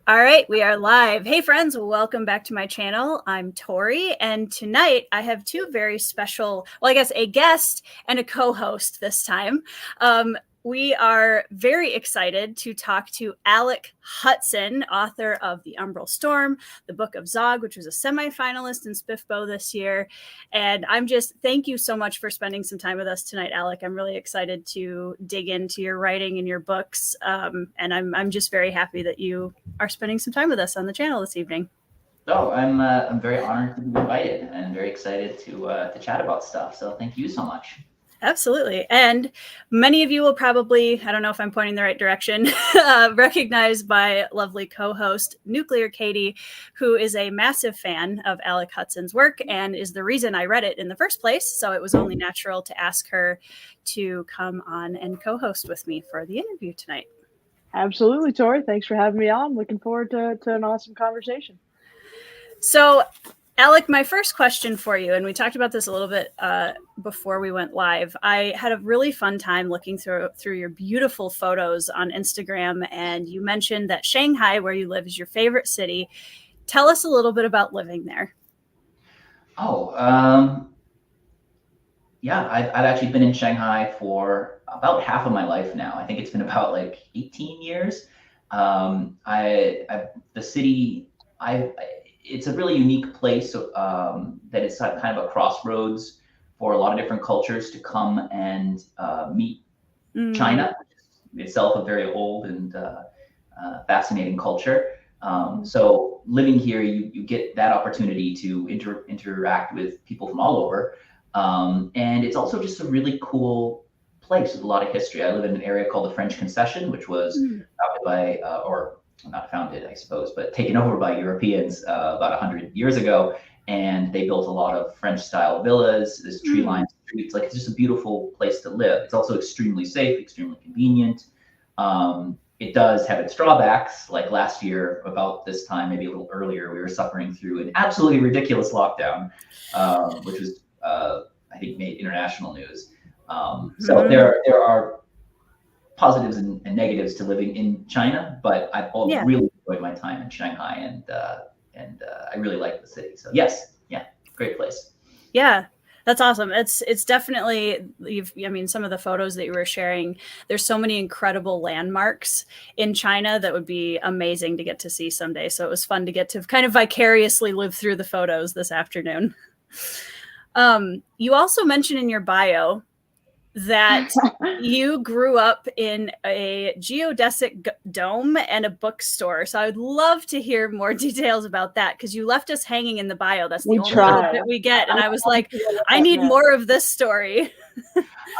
All right, we are live. Hey friends, welcome back to my channel. I'm Tori, and tonight I have two very special, a guest and a co-host this time. We are very excited to talk to Alec Hutson, author of the Umbral Storm, the Book of Zog, which was a semi-finalist in SPFBO this year. And thank you so much for spending some time with us tonight, Alec. I'm really excited to dig into your writing and your books. And I'm just very happy that you are spending some time with us on the channel this evening. Oh, I'm very honored to be invited and very excited to chat about stuff. So thank you so much. Absolutely. And many of you will probably, I don't know if I'm pointing the right direction, recognize my lovely co-host, Nuclear Katie, who is a massive fan of Alec Hutson's work and is the reason I read it in the first place. So it was only natural to ask her to come on and co-host with me for the interview tonight. Absolutely, Tori. Thanks for having me on. Looking forward to an awesome conversation. So, Alec, my first question for you, and we talked about this a little bit before we went live. I had a really fun time looking through your beautiful photos on Instagram, and you mentioned that Shanghai, where you live, is your favorite city. Tell us a little bit about living there. Yeah, I've actually been in Shanghai for about half of my life now. I think it's been about like 18 years. It's a really unique place that it's kind of a crossroads for a lot of different cultures to come and meet China, which is itself a very old and fascinating culture. So living here, you get that opportunity to interact with people from all over. And it's also just a really cool place with a lot of history. I live in an area called the French Concession, which was founded by, or not founded, I suppose, but taken over by Europeans about 100 years ago. And they built a lot of French-style villas, this tree-lined streets. Like, it's just a beautiful place to live. It's also extremely safe, extremely convenient. It does have its drawbacks. Like last year, about this time, maybe a little earlier, we were suffering through an absolutely ridiculous lockdown, which was, I think, made international news. So there are positives and negatives to living in China, but I've really enjoyed my time in Shanghai, and I really like the city. So yes, yeah, great place. Yeah, that's awesome. It's definitely, some of the photos that you were sharing, there's so many incredible landmarks in China that would be amazing to get to see someday. So it was fun to get to kind of vicariously live through the photos this afternoon. You also mentioned in your bio that you grew up in a geodesic dome and a bookstore. So I would love to hear more details about that, because you left us hanging in the bio. That's the only bit we get. And I was like, I need more of this story.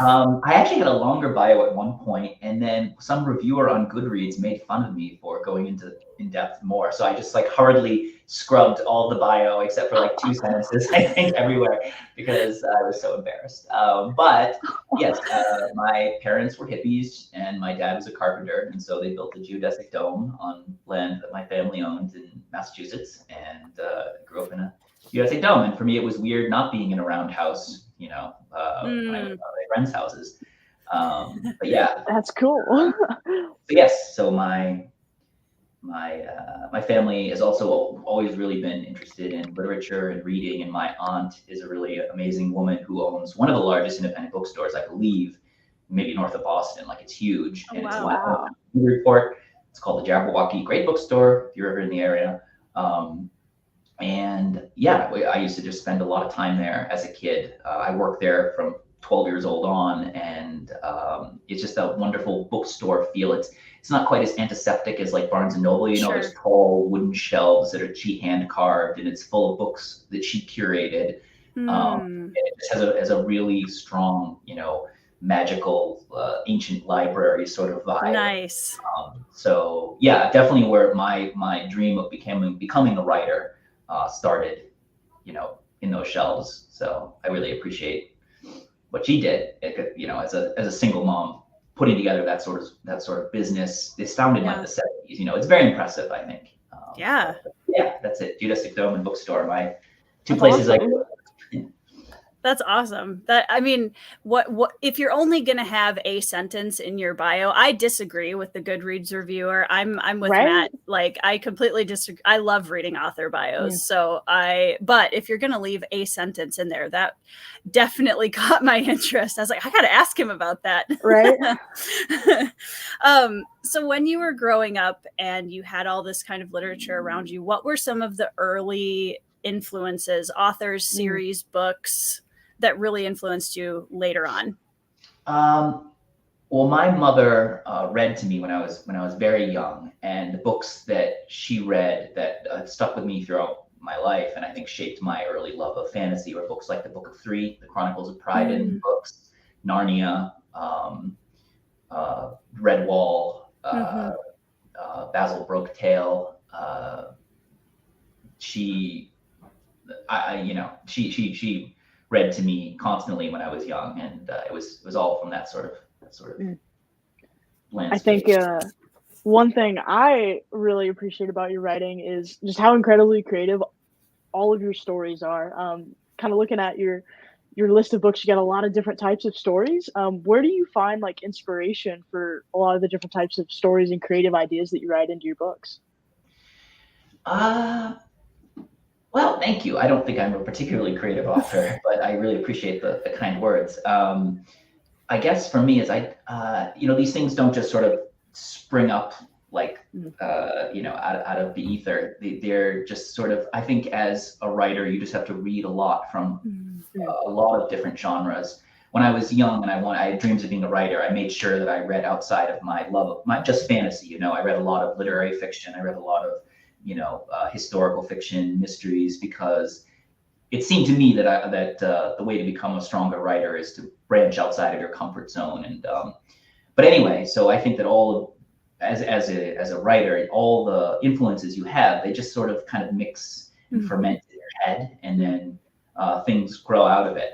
I actually had a longer bio at one point, and then some reviewer on Goodreads made fun of me for going in depth more. So I just hurriedly scrubbed all the bio except for 2 sentences, I think, everywhere, because I was so embarrassed. But yes, my parents were hippies and my dad was a carpenter, and so they built a geodesic dome on land that my family owned in Massachusetts, and grew up in a geodesic dome. And for me, it was weird not being in a roundhouse, when I went to my friends' houses. But yeah, that's cool. So yes, so my family has also always really been interested in literature and reading, and my aunt is a really amazing woman who owns one of the largest independent bookstores, I believe, maybe north of Boston. It's huge. Oh, and wow. It's a report. It's called the Jabberwocky. Great bookstore if you're ever in the area. And yeah, I used to just spend a lot of time there as a kid. I worked there from 12 years old on, and it's just a wonderful bookstore feel. It's not quite as antiseptic as Barnes and Noble. Sure. There's tall wooden shelves that are hand carved, and it's full of books that she curated. And it just has a really strong, magical, ancient library sort of vibe. Nice. So yeah, definitely where my dream of becoming a writer started, in those shelves. So I really appreciate what she did, as a single mom, putting together that sort of business. It's founded in the 70s. It's very impressive, I think. Yeah. Yeah, that's it. Geodesic Dome and bookstore, my two places. Awesome. That's awesome. That, I mean, what if you're only going to have a sentence in your bio? I disagree with the Goodreads reviewer. I'm with Right? Matt. Like, I completely disagree. I love reading author bios. But if you're going to leave a sentence in there, that definitely caught my interest. I was like, I got to ask him about that. Right. So when you were growing up and you had all this kind of literature around you, what were some of the early influences, authors, series, books that really influenced you later on? Well, my mother read to me when I was very young, and the books that she read that stuck with me throughout my life, and I think shaped my early love of fantasy, were books like The Book of Three, The Chronicles of Pryden books, Narnia, Redwall, Basil Brooktail. She read to me constantly when I was young, and it was all from that sort of landscape. I think one thing I really appreciate about your writing is just how incredibly creative all of your stories are. Kind of looking at your list of books, you got a lot of different types of stories. Where do you find like inspiration for a lot of the different types of stories and creative ideas that you write into your books? Well, thank you. I don't think I'm a particularly creative author, but I really appreciate the kind words. I guess for me is these things don't just sort of spring up like, out of the ether. They're just sort of, I think as a writer, you just have to read a lot from a lot of different genres. When I was young and I had dreams of being a writer, I made sure that I read outside of my love of just fantasy. I read a lot of literary fiction. I read a lot of historical fiction, mysteries, because it seemed to me that the way to become a stronger writer is to branch outside of your comfort zone. And but anyway, so I think that as a writer, all the influences you have, they just sort of kind of mix and ferment in your head, and then things grow out of it.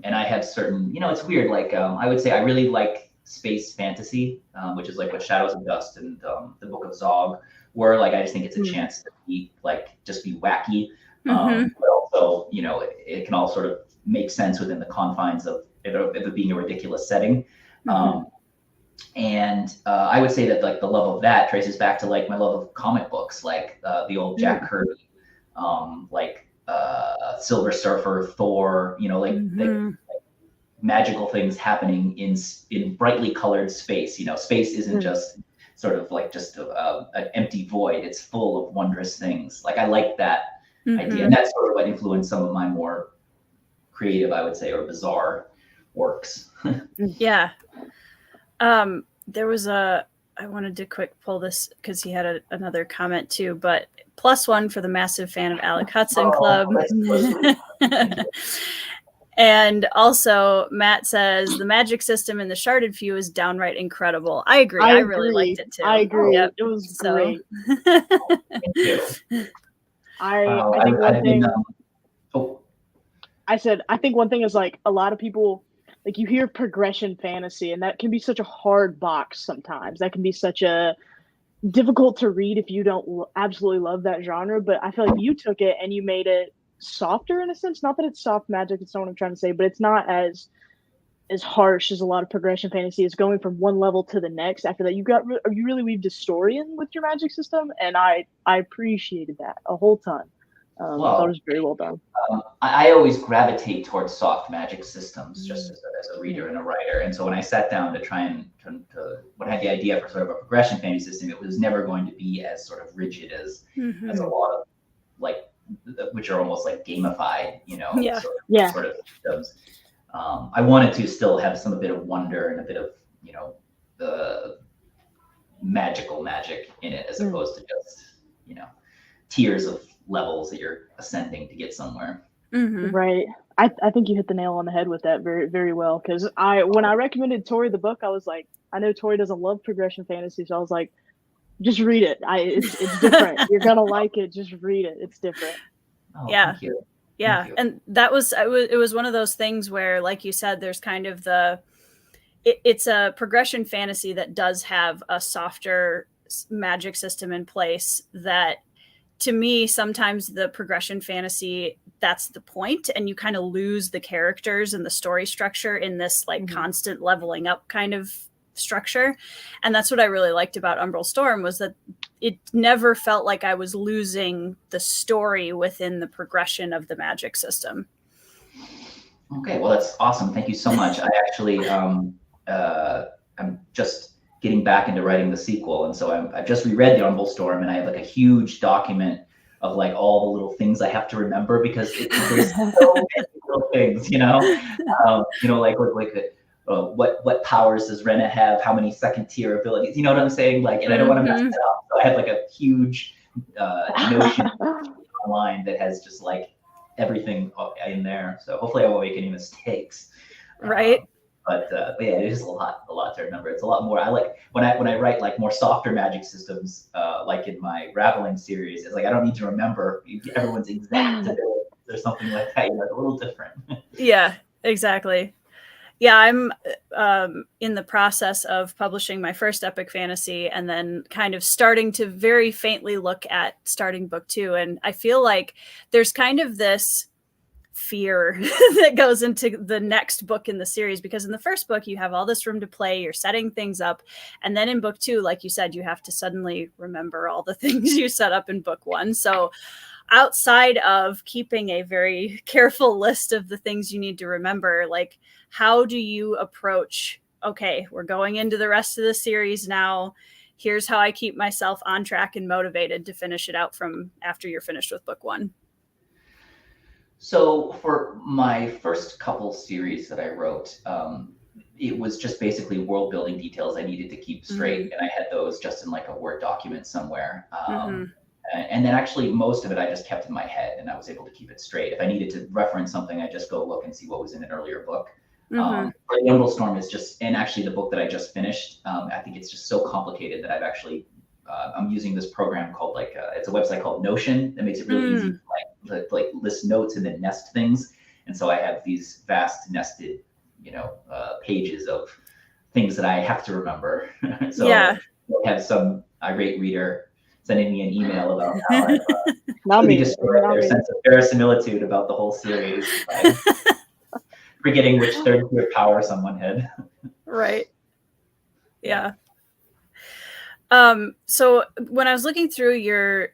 And I have certain, it's weird. Like I would say I really like space fantasy, which is like what Shadows of Dust and the Book of Zog were. Like, I just think it's a chance to be wacky, but also, it can all sort of make sense within the confines of it being a ridiculous setting. And I would say that like the love of that traces back to like my love of comic books, like the old Jack Kirby, Silver Surfer, Thor, like magical things happening in brightly colored space. Space isn't just sort of like just an empty void. It's full of wondrous things. Like, I like that idea. And that's sort of what influenced some of my more creative, I would say, or bizarre works. Yeah. There was I wanted to quick pull this because he had another comment too, but +1 for the massive fan of Alec Hutson Club. And also, Matt says the magic system in the Sharded Few is downright incredible. I agree. I really liked it too. I agree. Yep. It was great. Thank you. I think one thing. I said I think one thing is like a lot of people, like, you hear progression fantasy, and that can be such a hard box sometimes. That can be such a difficult to read if you don't absolutely love that genre. But I feel like you took it and you made it softer in a sense. Not that it's soft magic, that's not what I'm trying to say, but it's not as harsh as a lot of progression fantasy is, going from one level to the next. After that, you really weaved a story in with your magic system, and I appreciated that a whole ton. I thought it was very well done. I always gravitate towards soft magic systems, just as a reader and a writer. And so when I sat down to try and when I had the idea for sort of a progression fantasy system, it was never going to be as sort of rigid as a lot of, like, which are almost like gamified, sort of systems. I wanted to still have some bit of wonder and a bit of, the magical magic in it, as opposed to just, tiers of levels that you're ascending to get somewhere. Right. I think you hit the nail on the head with that very, very well. Because when I recommended Tori the book, I was like, I know Tori doesn't love progression fantasy, so I was like, just read it. It's different. You're gonna like it. Just read it. It's different. Oh, yeah. Thank you. Yeah. Thank you. And it was one of those things where, like you said, there's kind of it's a progression fantasy that does have a softer magic system in place that to me, sometimes the progression fantasy, that's the point, and you kind of lose the characters and the story structure in this like constant leveling up kind of structure. And that's what I really liked about Umbral Storm, was that it never felt like I was losing the story within the progression of the magic system. Okay, well, that's awesome. Thank you so much. I actually, I'm just getting back into writing the sequel, and so I've just reread the Umbral Storm, and I have like a huge document of like all the little things I have to remember, because there's so many little things, what powers does Rena have? How many second tier abilities? You know what I'm saying? Like, and I don't want to mess it up. So I have like a huge notion online that has just like everything in there. So hopefully I won't make any mistakes. Right. But yeah, it is a lot to remember. It's a lot more. I like when I write like more softer magic systems, like in my Raveling series. It's like I don't need to remember everyone's exact ability or something like that. It's a little different. Yeah, exactly. Yeah, I'm in the process of publishing my first epic fantasy, and then kind of starting to very faintly look at starting book 2. And I feel like there's kind of this fear that goes into the next book in the series, because in the first book you have all this room to play, you're setting things up, and then in book 2, like you said, you have to suddenly remember all the things you set up in book 1. So outside of keeping a very careful list of the things you need to remember, like, how do you approach, okay, we're going into the rest of the series now, here's how I keep myself on track and motivated to finish it out from after you're finished with book 1? So for my first couple series that I wrote, it was just basically world building details I needed to keep straight. And I had those just in like a Word document somewhere. And then actually most of it I just kept in my head, and I was able to keep it straight. If I needed to reference something, I just go look and see what was in an earlier book. The Umbrell Storm is just, and actually the book that I just finished, I think it's just so complicated that I've actually, I'm using this program called it's a website called Notion that makes it really easy to like list notes and then nest things. And so I have these vast nested, pages of things that I have to remember. So I have some irate reader sending me an email about how I've destroyed their sense of verisimilitude about the whole series by forgetting which third tier power someone had. Right. Yeah. So when I was looking through your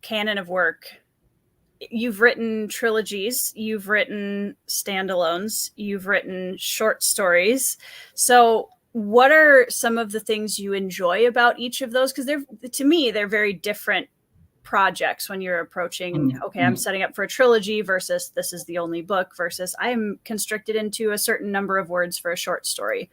canon of work, you've written trilogies, you've written standalones, you've written short stories. So what are some of the things you enjoy about each of those? Because to me, they're very different projects when you're approaching, okay, I'm setting up for a trilogy versus this is the only book versus I'm constricted into a certain number of words for a short story.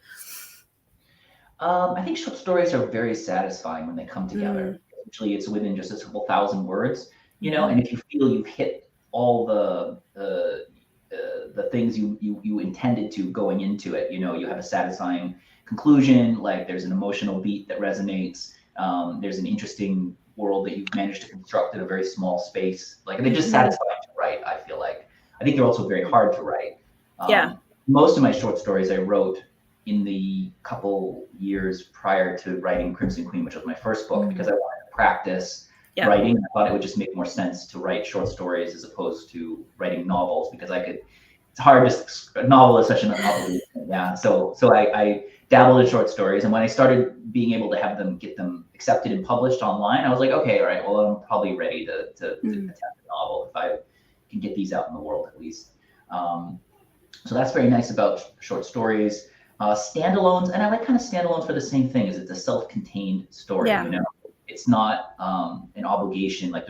I think short stories are very satisfying when they come together. Usually it's within just a couple thousand words, and if you feel you've hit all the things you intended to going into it, you have a satisfying conclusion, like there's an emotional beat that resonates, there's an interesting world that you've managed to construct in a very small space. Like they're just satisfying to write, I feel like. I think they're also very hard to write. Most of my short stories I wrote in the couple years prior to writing Crimson Queen, which was my first book, because I wanted to practice writing. I thought it would just make more sense to write short stories as opposed to writing novels, because it's hard to, a novel is such an obligation. So I dabbled in short stories, and when I started being able to get them accepted and published online, I was like, okay, all right, well, I'm probably ready to attempt a novel if I can get these out in the world at least. So that's very nice about short stories. Standalones, and I like kind of standalones for the same thing, is it's a self-contained story. It's not an obligation like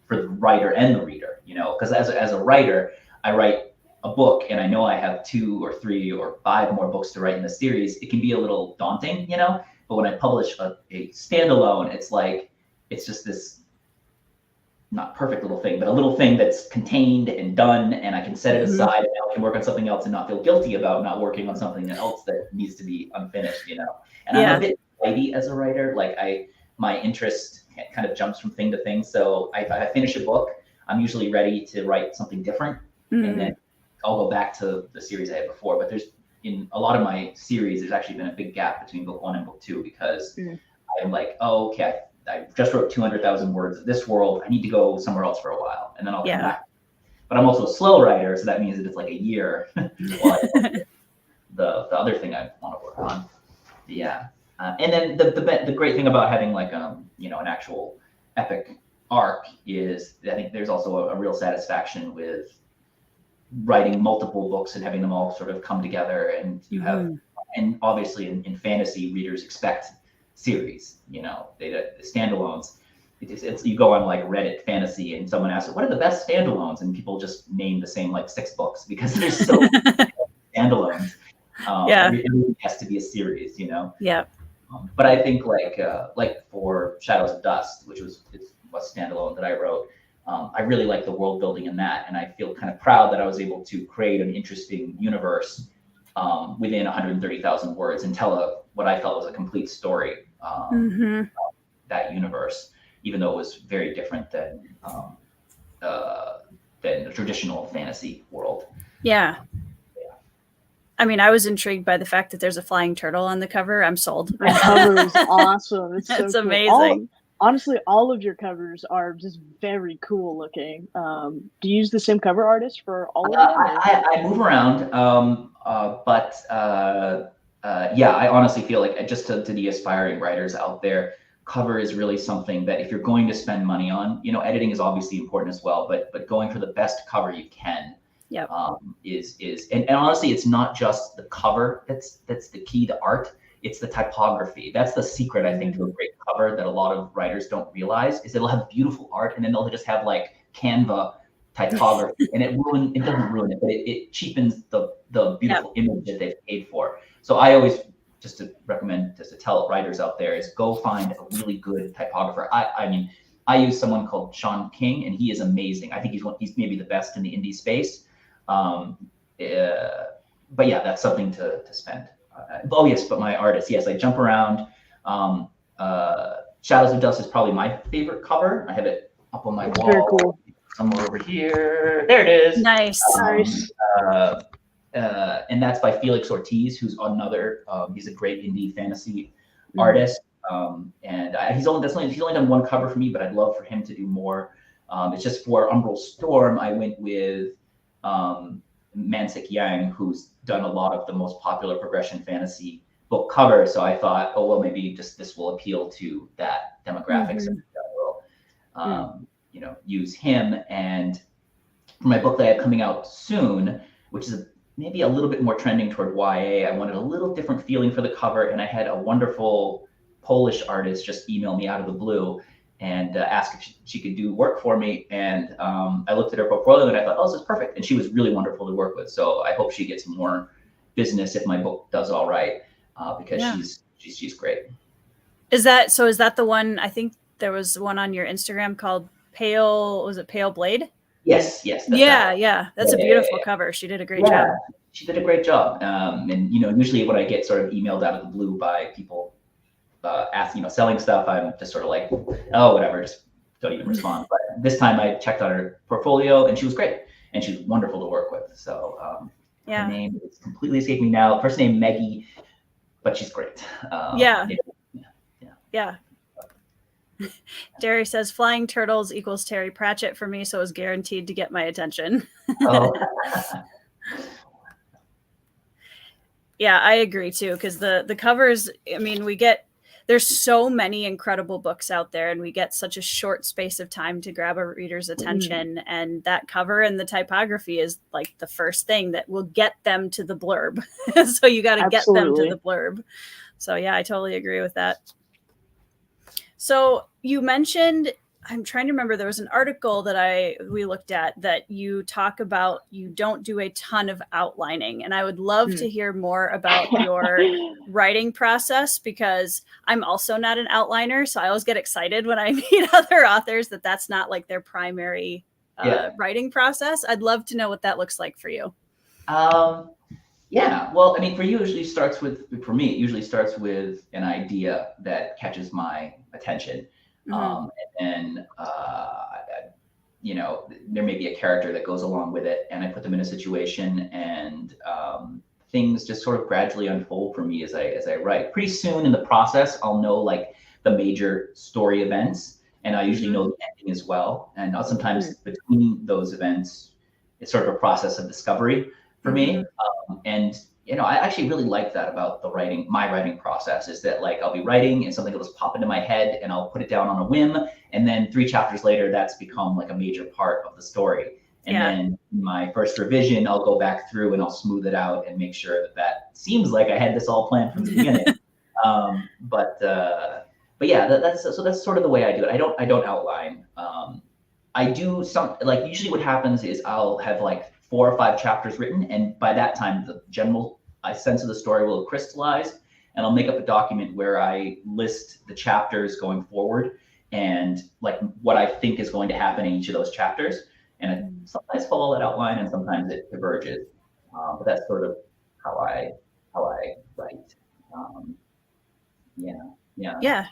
for the writer and the reader, because as a writer, I write a book and I know I have 2 or 3 or 5 more books to write in the series. It can be a little daunting, but when I publish a standalone, it's just this not perfect little thing, but a little thing that's contained and done, and I can set it aside, and I can work on something else and not feel guilty about not working on something else that needs to be unfinished, And I'm a bit flighty as a writer. Like my interest kind of jumps from thing to thing. So if I finish a book, I'm usually ready to write something different, and then I'll go back to the series I had before. But in a lot of my series, there's actually been a big gap between book 1 and book 2, because I'm like, oh, okay, I just wrote 200,000 words of this world. I need to go somewhere else for a while, and then I'll come back. But I'm also a slow writer, so that means that it's like a year while the other thing I want to work on. Yeah. And then the great thing about having like you know, an actual epic arc is I think there's also a real satisfaction with writing multiple books and having them all sort of come together, and you have and obviously in fantasy, readers expect series, you know, the standalones. It's you go on like Reddit fantasy and someone asks, what are the best standalones? And people just name the same like 6 books because there's so many standalones. It has to be a series, you know? Yeah. But I think like for Shadows of Dust, which was a standalone that I wrote, I really like the world building in that. And I feel kind of proud that I was able to create an interesting universe within 130,000 words and tell what I felt was a complete story, that universe, even though it was very different than the traditional fantasy world. Yeah. I mean, I was intrigued by the fact that there's a flying turtle on the cover. I'm sold. The cover is awesome. It's so cool. Amazing. Honestly, all of your covers are just very cool looking. Do you use the same cover artist for all of them? I move around, but yeah, I honestly feel like just to the aspiring writers out there, cover is really something that if you're going to spend money on, you know, editing is obviously important as well, but going for the best cover you can. Yep. And honestly, it's not just the cover that's the key to art. It's the typography. That's the secret, I think, to a great cover that a lot of writers don't realize is it'll have beautiful art and then they'll just have like Canva typography and it doesn't ruin it, but it cheapens the beautiful image that they've paid for. So I always just to recommend, just to tell writers out there, is go find a really good typographer. I mean, I use someone called Sean King, and he is amazing. I think he's maybe the best in the indie space. But yeah, that's something to spend. Oh yes, but my artist, yes, I jump around. Shadows of Dust is probably my favorite cover. I have it up on my wall. Very cool. Somewhere over here. There it is. Nice. Nice. And that's by Felix Ortiz, who's another. He's a great indie fantasy artist. And he's only done one cover for me, but I'd love for him to do more. It's just for Umbral Storm, I went with Mansik Yang, who's done a lot of the most popular progression fantasy book covers. So I thought, oh well, maybe just this will appeal to that demographic. So we'll, you know, use him. And for my book that I have coming out soon, which is maybe a little bit more trending toward YA, I wanted a little different feeling for the cover, and I had a wonderful Polish artist just email me out of the blue and ask if she could do work for me. And I looked at her portfolio and I thought, oh, this is perfect. And she was really wonderful to work with. So I hope she gets more business if my book does all right, because she's great. Is that the one? I think there was one on your Instagram called Pale Blade? Yes. That's a beautiful cover. She did a great job. She did a great job. And, you know, usually when I get sort of emailed out of the blue by people asking, selling stuff, I'm just sort of like, oh, whatever, just don't even respond. But this time I checked on her portfolio and she was great and she's wonderful to work with. So her name is completely escaping me now. First name Maggie, but she's great. Yeah. Derry says flying turtles equals Terry Pratchett for me, so it was guaranteed to get my attention. Yeah, I agree too, because the covers, I mean, there's so many incredible books out there and we get such a short space of time to grab a reader's attention, and that cover and the typography is like the first thing that will get them to the blurb. So you got to get them to the blurb. So yeah, I totally agree with that. So you mentioned, I'm trying to remember, there was an article that we looked at that you talk about you don't do a ton of outlining. And I would love to hear more about your writing process, because I'm also not an outliner. So I always get excited when I meet other authors that's not like their primary writing process. I'd love to know what that looks like for you. Yeah, well, I mean, for me, it usually starts with an idea that catches my attention. And then, you know, there may be a character that goes along with it, and I put them in a situation, and things just sort of gradually unfold for me as I write. Pretty soon in the process, I'll know like the major story events, and I usually know the ending as well. And sometimes between those events, it's sort of a process of discovery for me. And I actually really like that about my writing process, is that like I'll be writing and something will just pop into my head and I'll put it down on a whim, and then 3 chapters later, that's become like a major part of the story. And then my first revision, I'll go back through and I'll smooth it out and make sure that seems like I had this all planned from the beginning. But yeah, that's sort of the way I do it. I don't outline. I do usually what happens is I'll have like 4 or 5 chapters written, and by that time the general sense of the story will have crystallized, and I'll make up a document where I list the chapters going forward and like what I think is going to happen in each of those chapters. And I sometimes follow that outline, and sometimes it diverges. But that's sort of how I write. Yeah.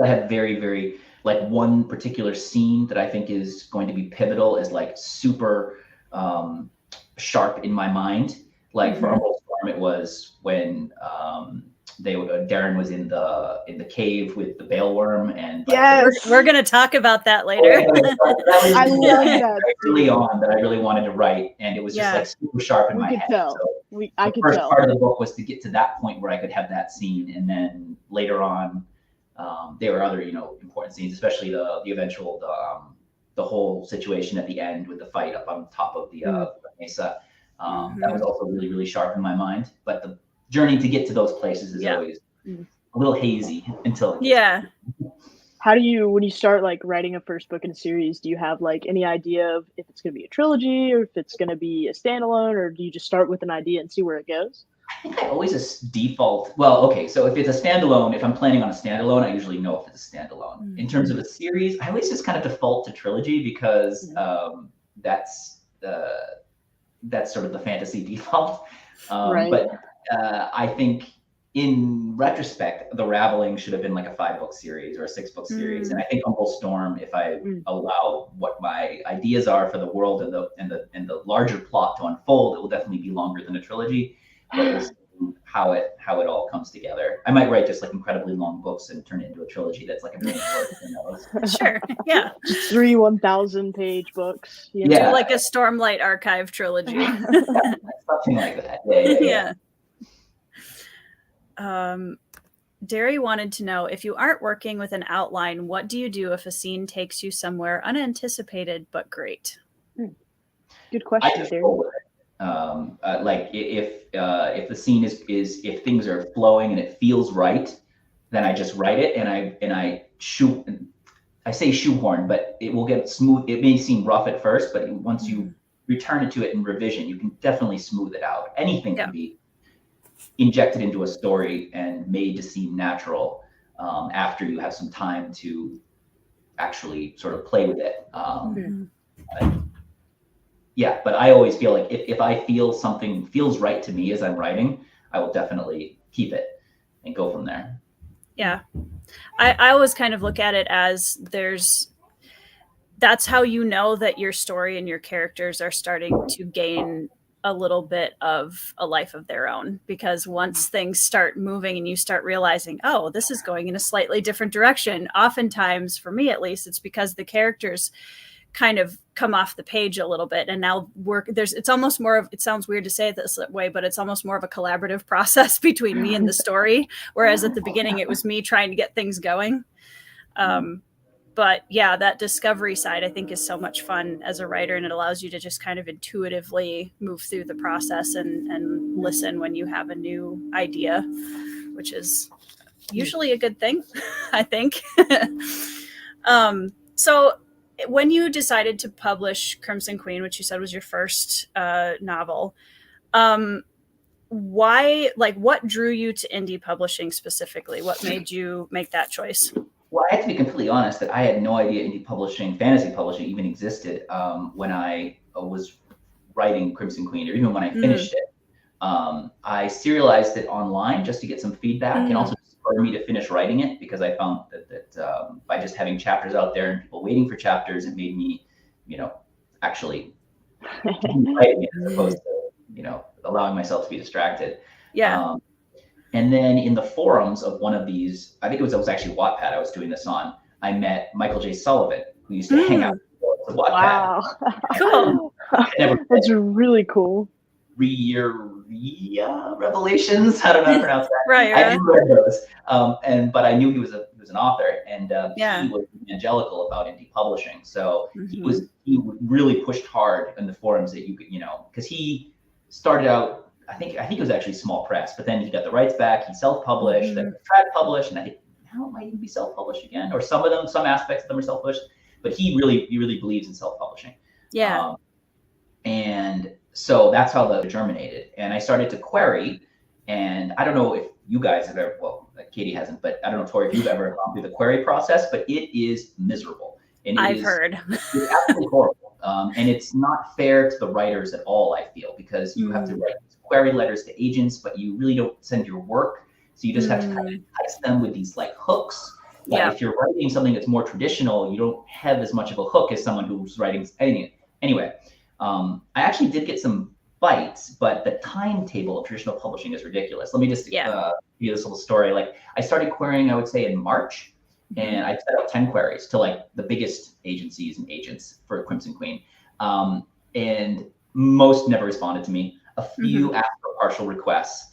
I have very, very like one particular scene that I think is going to be pivotal, is like super sharp in my mind. Like for Umbrell Storm, it was when Darren was in the cave with the baleworm, and we're gonna talk about that later. I love that early on that I really wanted to write, and it was just like super sharp in my head. So I could first tell. part of the book was to get to that point where I could have that scene, and then later on, there were other important scenes, especially the eventual the whole situation at the end with the fight up on top of the mesa. That was also really, really sharp in my mind. But the journey to get to those places is always a little hazy until How do you, when you start like writing a first book in a series, do you have like any idea of if it's going to be a trilogy or if it's going to be a standalone, or do you just start with an idea and see where it goes? I think I always default. Well, okay, so if it's a standalone, if I'm planning on a standalone, I usually know if it's a standalone. In terms of a series, I always just kind of default to trilogy, because that's sort of the fantasy default. But I think in retrospect, The Raveling should have been like a 5-book series or a 6-book series. And I think Umbral Storm, if I allow what my ideas are for the world and the larger plot to unfold, it will definitely be longer than a trilogy. But we'll see how it all comes together. I might write just like incredibly long books and turn it into a trilogy that's like 1 million words. Sure, yeah. 3 1,000-page books. Do like a Stormlight Archive trilogy. Something like that. Yeah. Derry wanted to know, if you aren't working with an outline, what do you do if a scene takes you somewhere unanticipated but great? Good question, Derry. Like if the scene is if things are flowing and it feels right, then I just write it, and I say shoehorn, but it will get smooth. It may seem rough at first, but once you return it to it in revision, you can definitely smooth it out. Anything can be injected into a story and made to seem natural after you have some time to actually sort of play with it. But I always feel like if I feel something feels right to me as I'm writing, I will definitely keep it and go from there. Yeah. I always kind of look at it as that's how you know that your story and your characters are starting to gain a little bit of a life of their own, because once things start moving and you start realizing, oh, this is going in a slightly different direction, oftentimes, for me at least, it's because the characters kind of come off the page a little bit, and now it's almost more of, it sounds weird to say it this way, but it's almost more of a collaborative process between me and the story, whereas at the beginning it was me trying to get things going. But yeah, that discovery side I think is so much fun as a writer, and it allows you to just kind of intuitively move through the process and listen when you have a new idea, which is usually a good thing, I think. So when you decided to publish Crimson Queen, which you said was your first novel, what drew you to indie publishing specifically? What made you make that choice? Well, I have to be completely honest that I had no idea indie publishing, fantasy publishing even existed when I was writing Crimson Queen, or even when I finished it. I serialized it online just to get some feedback and also for me to finish writing it, because I found that by just having chapters out there and people waiting for chapters, it made me, actually writing it as opposed to, allowing myself to be distracted. Yeah. And then in the forums of one of these, I think it was actually Wattpad I was doing this on, I met Michael J. Sullivan, who used to hang out with Wattpad. Wow. Cool. That's really cool. Revelations. I don't know how to pronounce that. Right. I didn't read those, but I knew he was an author, and Yeah. he was evangelical about indie publishing. So he really pushed hard in the forums that you could, because he started out. I think it was actually small press, but then he got the rights back. He self-published, then trad published, and I think now it might even be self-published again, or some aspects of them are self-published. But he really believes in self-publishing. Yeah. And so that's how that germinated. And I started to query, and I don't know if you guys have ever, well, Katie hasn't, but I don't know, Tori, if you've ever gone through the query process, but it is miserable. And I've heard. It's absolutely horrible. And it's not fair to the writers at all, I feel, because you have to write query letters to agents, but you really don't send your work. So you just have to kind of entice them with these like hooks. But if you're writing something that's more traditional, you don't have as much of a hook as someone who's writing anything. Anyway, I actually did get some bites, but the timetable of traditional publishing is ridiculous. Let me just give you this little story. Like I started querying, I would say in March, and I set out 10 queries to like the biggest agencies and agents for Crimson Queen. And most never responded to me. A few asked for partial requests,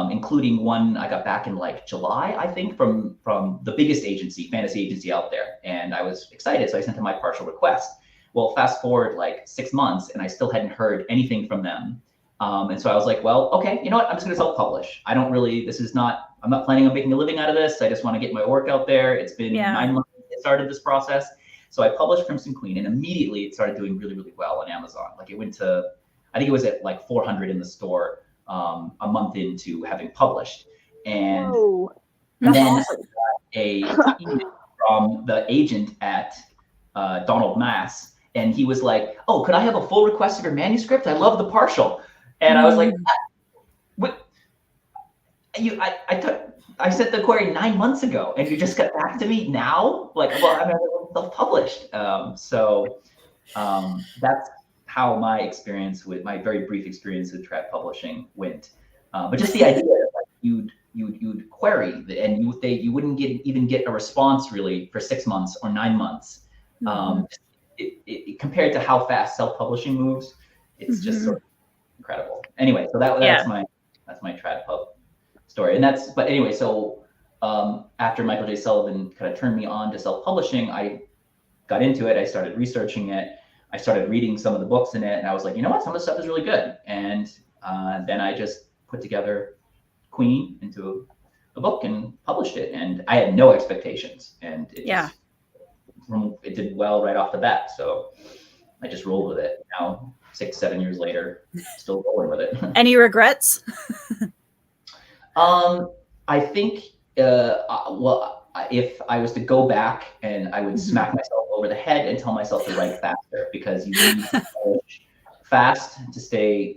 including one I got back in like July, I think, from the biggest fantasy agency out there. And I was excited, so I sent them my partial request. Well, fast forward like 6 months, and I still hadn't heard anything from them. And so I was like, well, okay, you know what? I'm just going to self-publish. I'm not planning on making a living out of this. I just want to get my work out there. It's been 9 months since I started this process. So I published Crimson Queen, and immediately it started doing really, really well on Amazon. Like it went to, I think it was at like 400 in the store a month into having published. And then a email from the agent at Donald Mass, and he was like, "Oh, could I have a full request of your manuscript? I love the partial." And I was like, "What? I sent the query 9 months ago, and you just got back to me now? Like, well, I mean, I self-published." So that's how my very brief experience with trad publishing went. But just the idea that like, you'd query and you wouldn't even get a response really for 6 months or 9 months. It compared to how fast self-publishing moves, it's just sort of incredible. Anyway, so that's my trad pub story. And so after Michael J. Sullivan kind of turned me on to self-publishing, I got into it. I started researching it. I started reading some of the books in it, and I was like, you know what, some of the stuff is really good. And then I just put together Queen into a book and published it. And I had no expectations, and it did well right off the bat. So I just rolled with it. Now 6-7 years later, still rolling with it. Any regrets? I think if I was to go back, and I would smack myself over the head and tell myself to write faster, because you need to publish fast to stay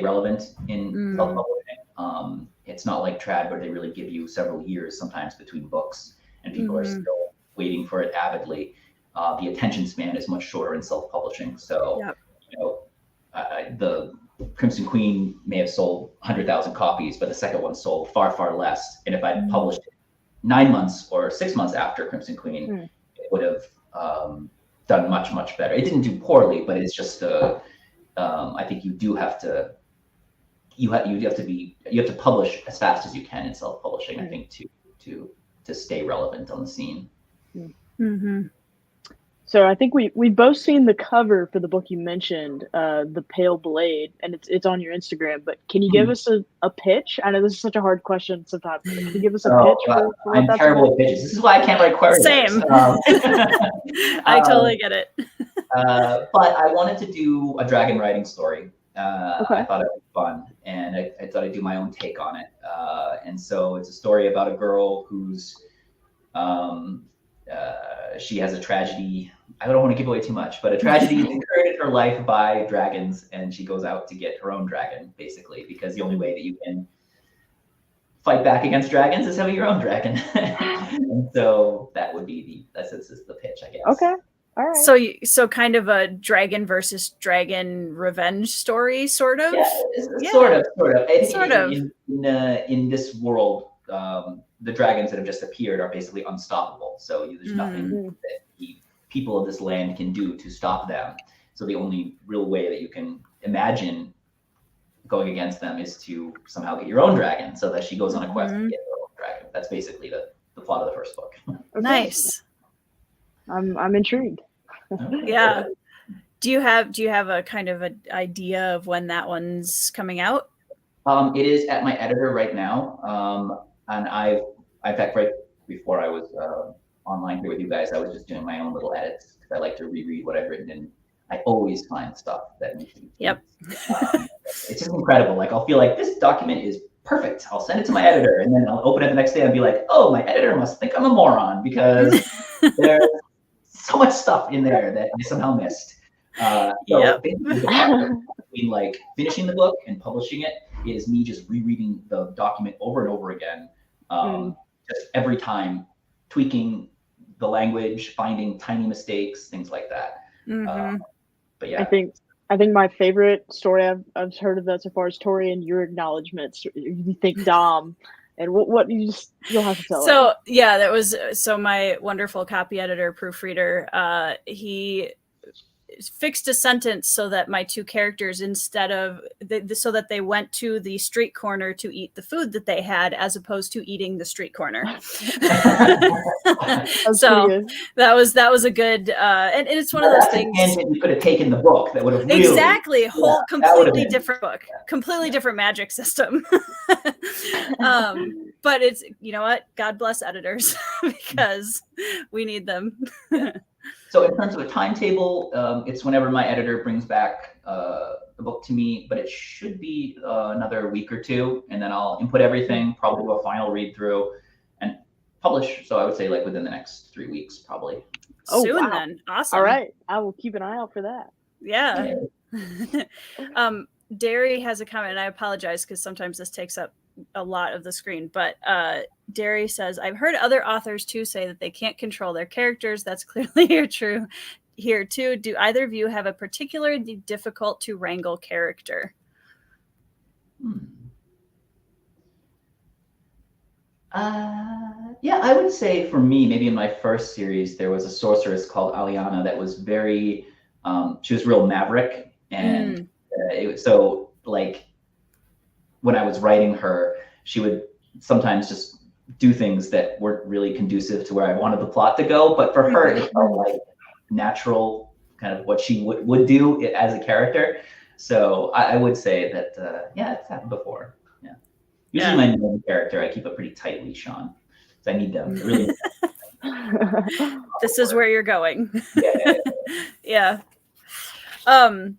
relevant in self-publishing. It's not like trad where they really give you several years sometimes between books, and people are still waiting for it avidly. The attention span is much shorter in self-publishing. So, the Crimson Queen may have sold 100,000 copies, but the second one sold far, far less. And if I'd published it 9 months or 6 months after Crimson Queen, it would have done much, much better. It didn't do poorly, but it's just I think you have to publish as fast as you can in self-publishing. I think to stay relevant on the scene. So I think we've both seen the cover for the book you mentioned, The Pale Blade, and it's on your Instagram. But can you give us a pitch? I know this is such a hard question sometimes. But can you give us a pitch? For I'm terrible at pitches. This is why I can't write queries. Same. I totally get it. But I wanted to do a dragon riding story. I thought it was fun, and I thought I'd do my own take on it. And so it's a story about a girl who's she has a tragedy. I don't want to give away too much, but a tragedy is incurred in her life by dragons, and she goes out to get her own dragon, basically, because the only way that you can fight back against dragons is having your own dragon. And so that would be the pitch, I guess. Okay. All right. So kind of a dragon versus dragon revenge story, sort of. Yeah, sort of. In this world, the dragons that have just appeared are basically unstoppable. So there's nothing that the people of this land can do to stop them. So the only real way that you can imagine going against them is to somehow get your own dragon, so that she goes on a quest to get her own dragon. That's basically the plot of the first book. Okay. Nice. I'm intrigued. Yeah. Do you have a kind of an idea of when that one's coming out? It is at my editor right now, and in fact, right before I was online here with you guys, I was just doing my own little edits because I like to reread what I've written, and I always find stuff that needs to be. Yep. It's just incredible. Like, I'll feel like this document is perfect. I'll send it to my editor, and then I'll open it the next day and be like, oh, my editor must think I'm a moron because there's so much stuff in there that I somehow missed. Basically, the process between like finishing the book and publishing it is me just rereading the document over and over again, just every time, tweaking the language, finding tiny mistakes, things like that. But yeah, I think my favorite story I've heard of that so far is Tori and your acknowledgments. You think Dom, and what you'll have to tell. So yeah, that was my wonderful copy editor, proofreader. He fixed a sentence so that my two characters, instead of so that they went to the street corner to eat the food that they had, as opposed to eating the street corner. So that was a good, and it's one of those things. You could have taken the book. That would have exactly whole completely different book, completely different magic system. But it's, you know what? God bless editors because we need them. So in terms of a timetable, it's whenever my editor brings back the book to me, but it should be another week or two, and then I'll input everything, probably do a final read through, and publish. So I would say like within the next 3 weeks, probably. Soon then. Awesome. All right. I will keep an eye out for that. Yeah. Derry has a comment, and I apologize because sometimes this takes up a lot of the screen, but Derry says, I've heard other authors too say that they can't control their characters. That's clearly true here too. Do either of you have a particularly difficult to wrangle character? Yeah, I would say for me, maybe in my first series, there was a sorceress called Aliana that was very, she was real maverick, and so like when I was writing her, she would sometimes just do things that weren't really conducive to where I wanted the plot to go. But for her, it felt like natural, kind of what she would do as a character. So I would say that, yeah, it's happened before. Yeah. Usually my main character, I keep a pretty tight leash on. So I need them really. This is where you're going. Yeah. I'm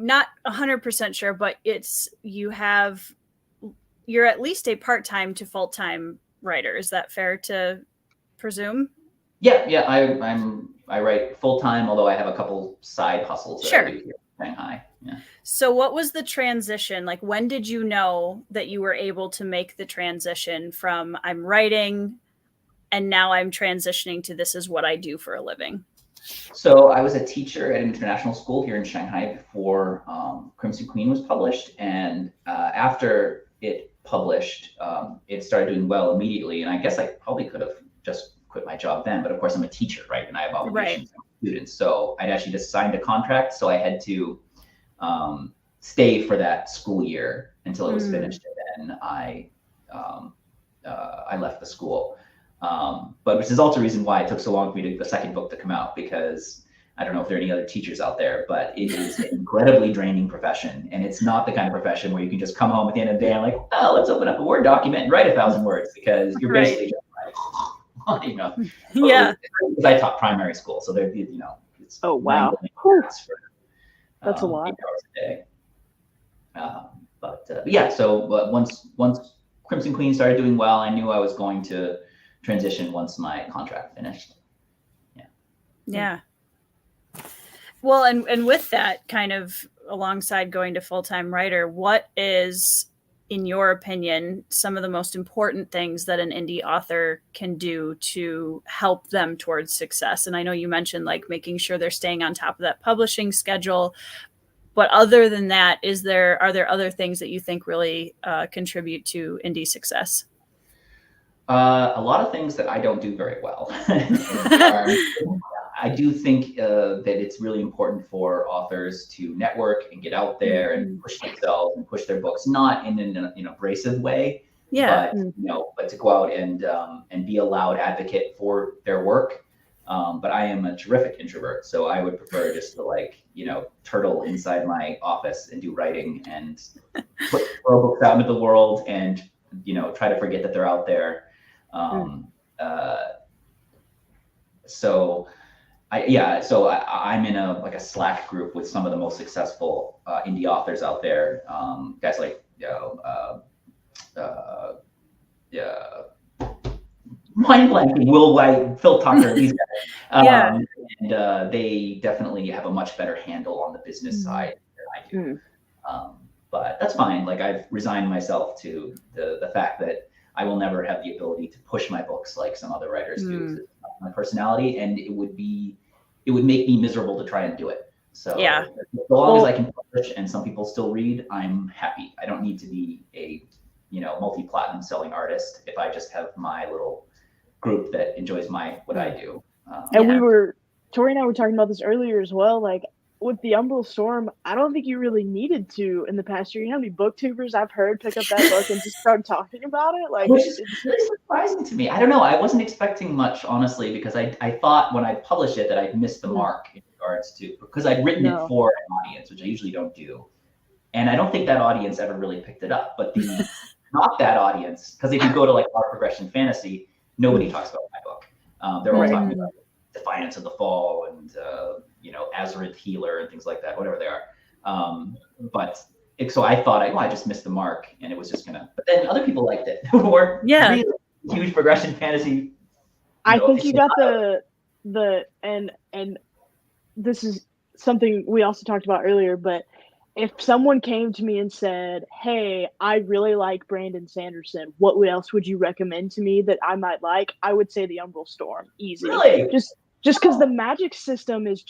not 100% sure, but you're at least a part-time to full-time writer. Is that fair to presume? Yeah. I write full-time, although I have a couple side hustles that I do here in Shanghai. Yeah. So what was the transition? Like, when did you know that you were able to make the transition from I'm writing and now I'm transitioning to this is what I do for a living? So I was a teacher at an international school here in Shanghai before Crimson Queen was published. And after it published, it started doing well immediately. And I guess I probably could have just quit my job then. But of course, I'm a teacher, right? And I have obligations to students. So I'd actually just signed a contract. So I had to stay for that school year until it was finished. And then I left the school. But which is also the reason why it took so long for me the second book to come out, because I don't know if there are any other teachers out there, but it is an incredibly draining profession. And it's not the kind of profession where you can just come home at the end of the day and like, oh, let's open up a Word document and write 1,000 words, because you're basically just like, you know. Yeah. Because I taught primary school, so they're, you know, it's that's a lot. 8 hours a day. But yeah, so once Crimson Queen started doing well, I knew I was going to transition once my contract finished. Yeah. Well, and with that, kind of alongside going to full-time writer, what is in your opinion, some of the most important things that an indie author can do to help them towards success? And I know you mentioned like making sure they're staying on top of that publishing schedule, but other than that, are there other things that you think really contribute to indie success? A lot of things that I don't do very well. I do think that it's really important for authors to network and get out there and push themselves and push their books, not in an abrasive way, but but to go out and be a loud advocate for their work. But I am a terrific introvert, so I would prefer just to turtle inside my office and do writing and throw books out into the world and try to forget that they're out there. So I'm in a Slack group with some of the most successful indie authors out there. Guys like mind blanking, Will White, Phil Tucker, these guys. And they definitely have a much better handle on the business side than I do. But that's fine. Like, I've resigned myself to the fact that I will never have the ability to push my books like some other writers do. It's not my personality, and it would make me miserable to try and do it. So as long as I can publish and some people still read, I'm happy. I don't need to be a multi-platinum selling artist if I just have my little group that enjoys what I do. And Tori and I were talking about this earlier as well. Like, with the Umbrell Storm, I don't think you really needed to in the past year. You know how many booktubers I've heard pick up that book and just start talking about it? Like, which is really surprising to me. I don't know. I wasn't expecting much, honestly, because I thought when I published it that I'd missed the mark in regards to, because I'd written it for an audience, which I usually don't do. And I don't think that audience ever really picked it up. But not that audience, because if you go to like Art Progression Fantasy, nobody talks about my book. They're all talking about Defiance of the Fall and Azeroth Healer and things like that, whatever they are. So I thought I just missed the mark, and it was just gonna. But then other people liked it who were really huge Progression Fantasy. I think you got and this is something we also talked about earlier, but if someone came to me and said, "Hey, I really like Brandon Sanderson. What else would you recommend to me that I might like?" I would say the Umbral Storm. Easy. Really? Just because the magic system is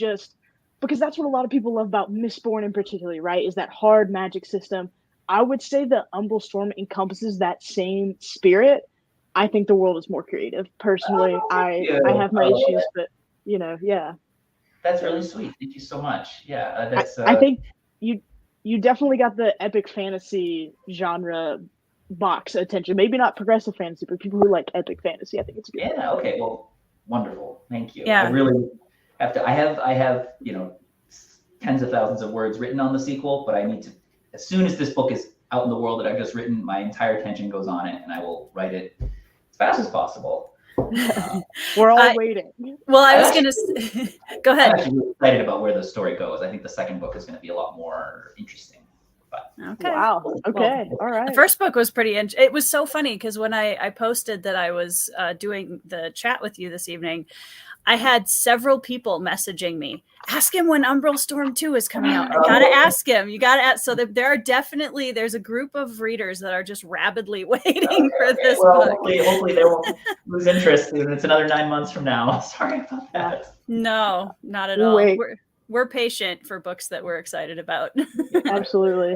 because that's what a lot of people love about Mistborn in particular, right? Is that hard magic system. I would say the Umbral Storm encompasses that same spirit. I think the world is more creative. Personally, I have my issues, but That's really sweet. Thank you so much. Yeah, that's. I think you definitely got the epic fantasy genre box attention. Maybe not progressive fantasy, but people who like epic fantasy, I think it's good. Yeah. Okay. Well, wonderful. Thank you. Yeah. I really have to. I have tens of thousands of words written on the sequel, but I need to. As soon as this book is out in the world that I've just written, my entire attention goes on it, and I will write it as fast as possible. We're all waiting. Well, I was going to go ahead. I'm actually really excited about where the story goes. I think the second book is going to be a lot more interesting. But okay. Wow. Okay. Well, all right. The first book was pretty. It was so funny because when I posted that I was doing the chat with you this evening, I had several people messaging me, ask him when Umbrell Storm 2 is coming out. I gotta ask him. You gotta ask. So there's a group of readers that are just rabidly waiting for this book. Hopefully they won't lose interest, and it's another 9 months from now. Sorry about that. No, not at all. We're patient for books that we're excited about. Absolutely.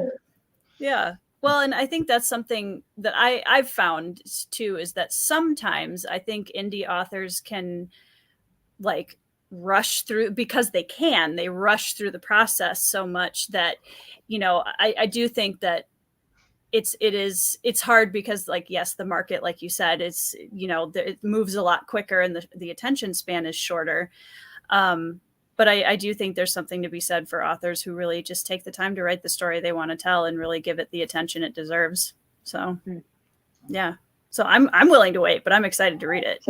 Yeah. Well, and I think that's something that I've found too, is that sometimes I think indie authors can rush through because they rush through the process so much that, I do think that it's hard because yes, the market, like you said, is, it moves a lot quicker and the attention span is shorter. But I do think there's something to be said for authors who really just take the time to write the story they want to tell and really give it the attention it deserves. So, yeah. So I'm willing to wait, but I'm excited to read it.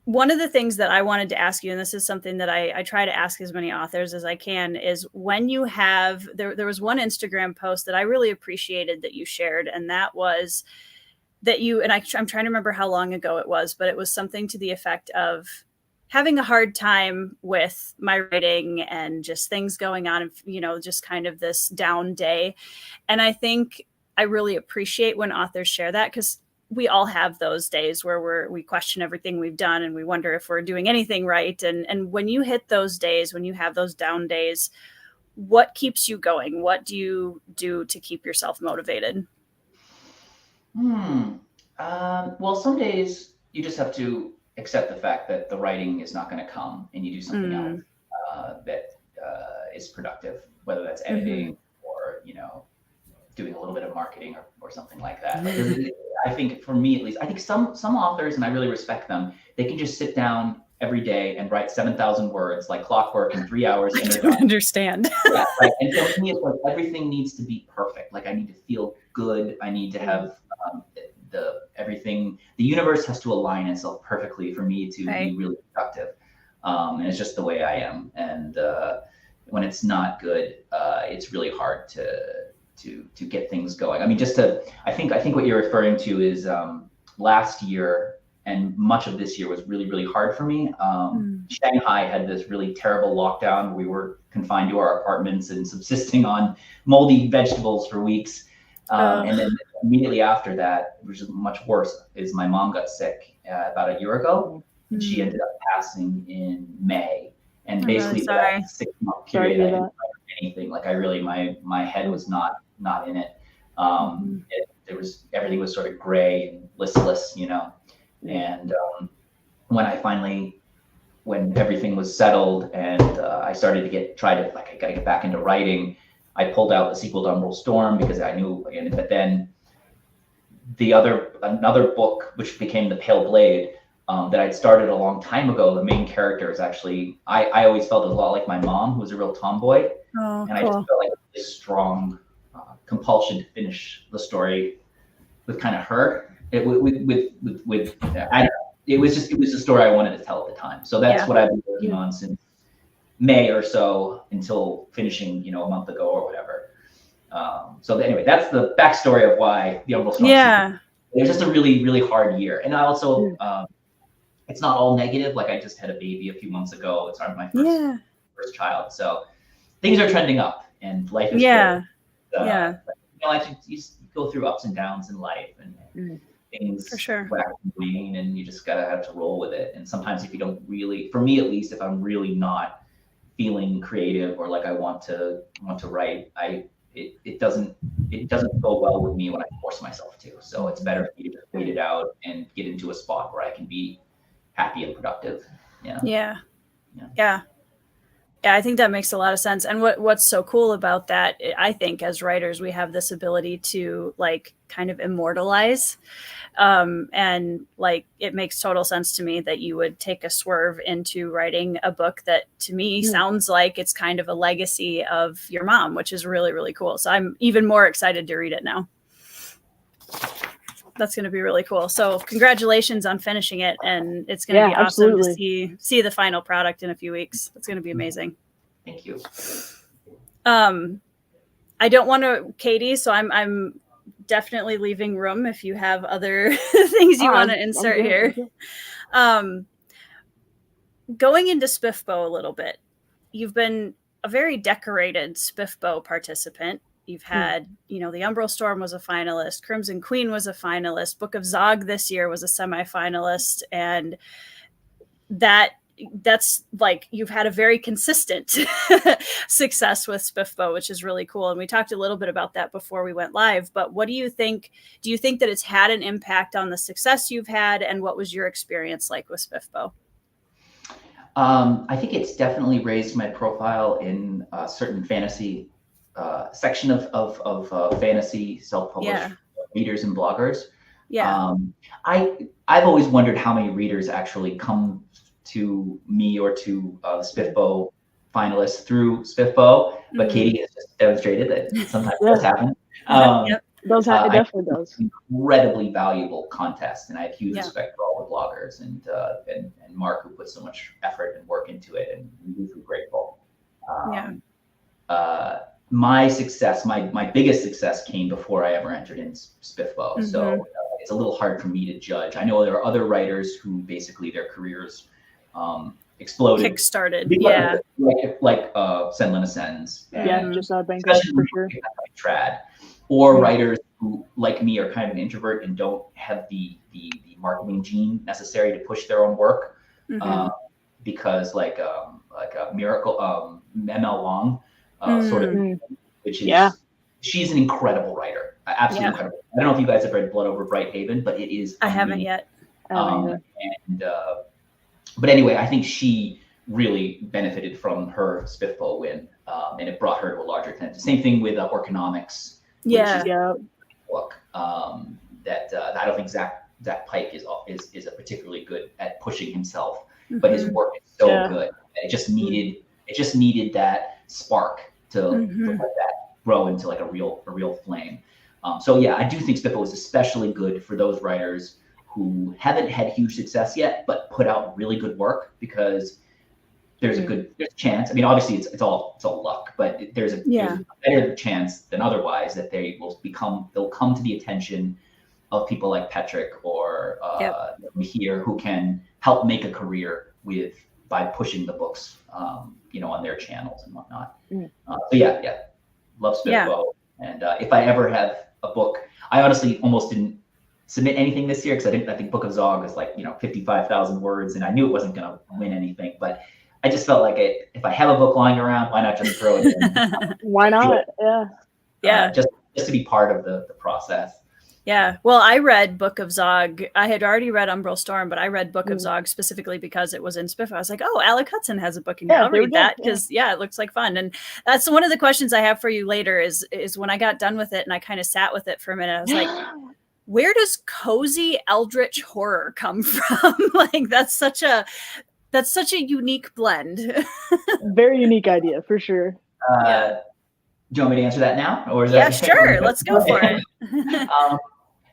One of the things that I wanted to ask you, and this is something that I try to ask as many authors as I can, is when you have, there was one Instagram post that I really appreciated that you shared, and that was that I'm trying to remember how long ago it was, but it was something to the effect of, having a hard time with my writing and just things going on, you know, just kind of this down day. And I think I really appreciate when authors share that, because we all have those days where we question everything we've done and we wonder if we're doing anything right. And when you hit those days, when you have those down days, what keeps you going? What do you do to keep yourself motivated? Well, some days you just have to accept the fact that the writing is not going to come, and you do something else that is productive, whether that's editing or, you know, doing a little bit of marketing or something like that. I think for me, at least, I think some authors, and I really respect them, they can just sit down every day and write 7,000 words like clockwork in 3 hours. I don't understand. Yeah, right. And so for me, it's like everything needs to be perfect. Like I need to feel good. I need to have the universe has to align itself perfectly for me to be really productive. And it's just the way I am. And when it's not good, it's really hard to get things going. I mean, I think what you're referring to is last year and much of this year was really, really hard for me. Shanghai had this really terrible lockdown where we were confined to our apartments and subsisting on moldy vegetables for weeks. And then immediately after that, which is much worse, is my mom got sick about a year ago, and she ended up passing in May. And basically for that 6-month period, I didn't write anything. Like I really, my head was not in it. Everything was sort of gray and listless, you know. And when everything was settled and I started to I gotta get back into writing, I pulled out the sequel to Umbral Storm because I knew, but then another book, which became The Pale Blade, that I'd started a long time ago, the main character is actually, I always felt a lot like my mom, who was a real tomboy. And I just felt like this strong compulsion to finish the story with kind of her. It was a story I wanted to tell at the time. So that's what I've been working on since May or so until finishing, you know, a month ago or whatever. So anyway, that's the backstory of why the Umbrell Storm. It was just a really, really hard year. And I also, it's not all negative. Like I just had a baby a few months ago. It's my first child. So things are trending up and life is good. You know, you just go through ups and downs in life and things whack and wane, and you just gotta have to roll with it. And sometimes if you don't really, for me at least, if I'm really not feeling creative or like I want to write, it doesn't go well with me when I force myself to. So it's better for me to wait it out and get into a spot where I can be happy and productive. Yeah, I think that makes a lot of sense. And what's so cool about that, I think as writers, we have this ability to like kind of immortalize. And like, it makes total sense to me that you would take a swerve into writing a book that to me sounds like it's kind of a legacy of your mom, which is really, really cool. So I'm even more excited to read it now. That's going to be really cool. So congratulations on finishing it. And it's going to be awesome to see the final product in a few weeks. It's going to be amazing. Thank you. I don't want to, Katie, so I'm definitely leaving room if you have other things you want to insert here. Going into SPFBO a little bit, you've been a very decorated SPFBO participant. You've had, you know, the Umbrell Storm was a finalist, Crimson Queen was a finalist, Book of Zog this year was a semifinalist, and that's like, you've had a very consistent success with SPFBO, which is really cool. And we talked a little bit about that before we went live, but what do you think? Do you think that it's had an impact on the success you've had, and what was your experience like with SPFBO? I think it's definitely raised my profile in a certain fantasy section of fantasy self-published readers and bloggers. I've always wondered how many readers actually come to me or to the SPFBO finalists through SPFBO, but Katie has just demonstrated that sometimes it does happen. It definitely does. Incredibly valuable contest, and I have huge respect for all the bloggers and Mark, who put so much effort and work into it, and I'm really grateful. My success, my biggest success, came before I ever entered in SPFBO, so it's a little hard for me to judge. I know there are other writers who basically their careers exploded. Kickstarted, yeah. Like Senlin Ascends. Yeah, just out of Bangkok for sure. Trad, or writers who, like me, are kind of an introvert and don't have the marketing gene necessary to push their own work. Because like a Miracle, ML Long, sort of, which is she's an incredible writer, absolutely incredible. I don't know if you guys have read Blood Over Bright Haven, but it is. I haven't yet. But anyway, I think she really benefited from her SPFBO win, and it brought her to a larger attention. Same thing with Orconomics. Book that I don't think Zach Pike is particularly good at pushing himself, but his work is so good. It just needed that spark to let that grow into like a real flame. So yeah, I do think SPFBO is especially good for those writers who haven't had huge success yet, but put out really good work, because there's a chance. I mean, obviously it's all luck, but there's a better chance than otherwise that they'll come to the attention of people like Patrick or here, who can help make a career by pushing the books, on their channels and whatnot. So love SPFBO. And if I ever have a book, I honestly almost didn't submit anything this year, because I think Book of Zog is like 55,000 words, and I knew it wasn't going to win anything, but I just felt like if I have a book lying around, why not just throw it in? Why not? Just to be part of the process. Yeah. Well, I read Book of Zog. I had already read Umbral Storm, but I read Book of Zog specifically because it was in SPFBO. I was like, oh, Alec Hutson has a book in here. I'll read that, because it looks like fun. And that's one of the questions I have for you later is when I got done with it and I kind of sat with it for a minute, I was like, where does cozy eldritch horror come from? Like, that's such a unique blend. Very unique idea, for sure. Do you want me to answer that now, or is that? Sure. Let's go for it.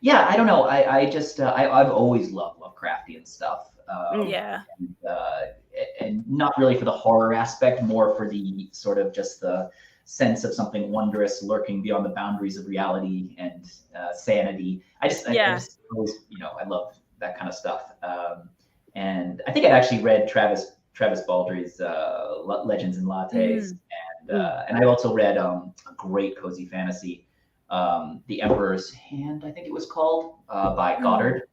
I don't know. I've always loved Lovecraftian stuff. And not really for the horror aspect, more for the sort of just the sense of something wondrous lurking beyond the boundaries of reality and sanity. I just always, I love that kind of stuff. And I think I'd actually read Travis Baldry's Legends and Lattes, and I also read a great cozy fantasy, The Emperor's Hand, I think it was called, by Goddard.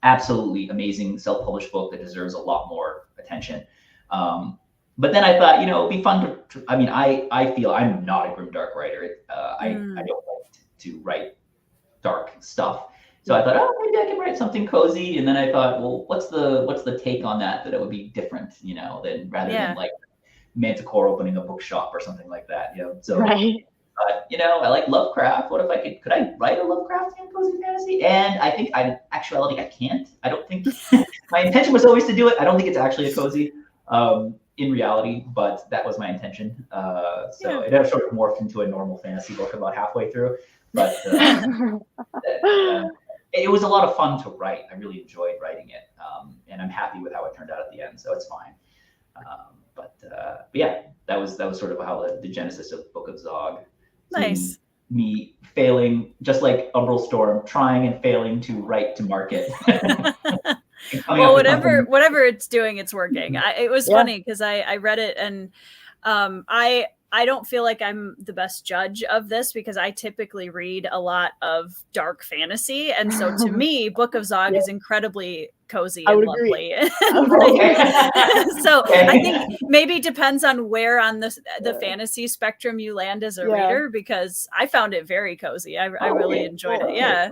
Absolutely amazing self-published book that deserves a lot more attention. But then I thought, it'd be fun to I mean, I feel I'm not a grimdark writer. I don't like to write dark stuff. So I thought, maybe I can write something cozy. And then I thought, well, what's the take on that it would be different, than rather than like Manticore opening a bookshop or something like that, So, I like Lovecraft. What if could I write a Lovecraftian cozy fantasy? And I think I can't. I don't think my intention was always to do it. I don't think it's actually a cozy in reality, but that was my intention. So it sort of morphed into a normal fantasy book about halfway through. But it was a lot of fun to write. I really enjoyed writing it, and I'm happy with how it turned out at the end. So it's fine. But that was sort of how the genesis of Book of Zog. Nice. Me failing, just like Umbral Storm, trying and failing to write to market. Well, whatever it's doing, it's working. It was funny because I read it, and I don't feel like I'm the best judge of this, because I typically read a lot of dark fantasy. And so to me, Book of Zog is incredibly cozy and lovely. So I think maybe depends on where on the fantasy spectrum you land as a reader, because I found it very cozy. I really enjoyed it. Yeah.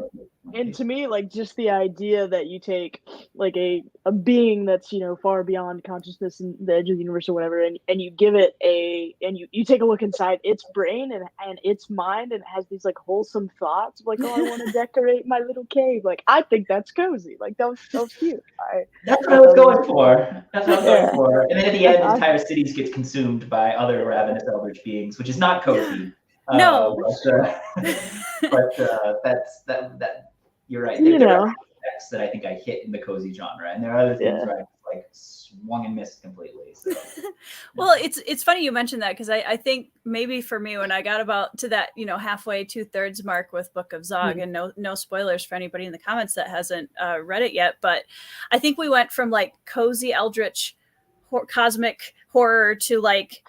And to me, like, just the idea that you take like a being that's, far beyond consciousness and the edge of the universe or whatever, and you give it you take a look inside its brain and its mind, and it has these like wholesome thoughts of like, I want to decorate my little cave. Like, I think that's cozy. Like, that was cute. That's what I was going for. And then at the end, entire cities get consumed by other ravenous eldritch beings, which is not cozy. No. But that you're right. There are aspects that I think I hit in the cozy genre, and there are other things where I like swung and missed completely. So. Well, it's funny you mentioned that, because I think maybe for me, when I got about to that halfway 2/3 mark with Book of Zog, and no spoilers for anybody in the comments that hasn't read it yet, but I think we went from like cozy eldritch cosmic horror to like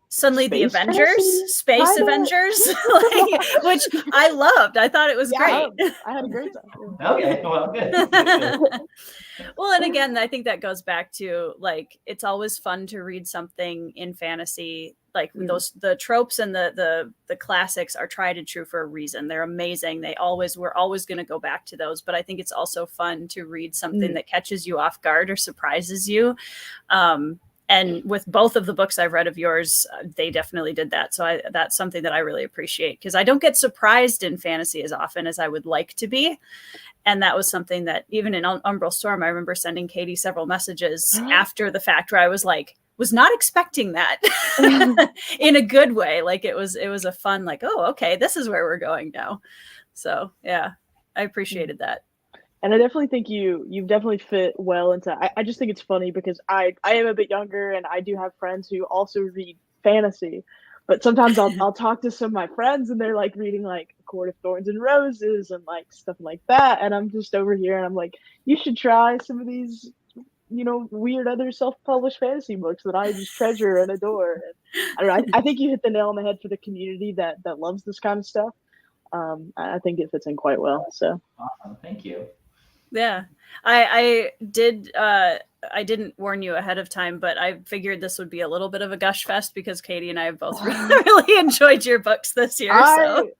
suddenly the Avengers, Space kinda. Avengers, like, which I loved. I thought it was great. I had a great time. Okay, well, good. Well, and again, I think that goes back to like it's always fun to read something in fantasy. Like the tropes and the classics are tried and true for a reason. They're amazing. We're always going to go back to those. But I think it's also fun to read something that catches you off guard or surprises you. And with both of the books I've read of yours, they definitely did that. So that's something that I really appreciate because I don't get surprised in fantasy as often as I would like to be. And that was something that even in Umbral Storm, I remember sending Katie several messages after the fact where I was like, was not expecting that in a good way. Like it was a fun, like, oh, okay, this is where we're going now. So yeah, I appreciated that. And I definitely think you've definitely fit well into. I just think it's funny because I am a bit younger and I do have friends who also read fantasy, but sometimes I'll talk to some of my friends and they're like reading like Court of Thorns and Roses and like stuff like that, and I'm just over here and I'm like, you should try some of these, you know, weird other self-published fantasy books that I just treasure and adore. And I don't know. I think you hit the nail on the head for the community that loves this kind of stuff. I think it fits in quite well. So awesome, thank you. Yeah, I didn't warn you ahead of time, but I figured this would be a little bit of a gush fest because Katie and I have both really enjoyed your books this year. I'm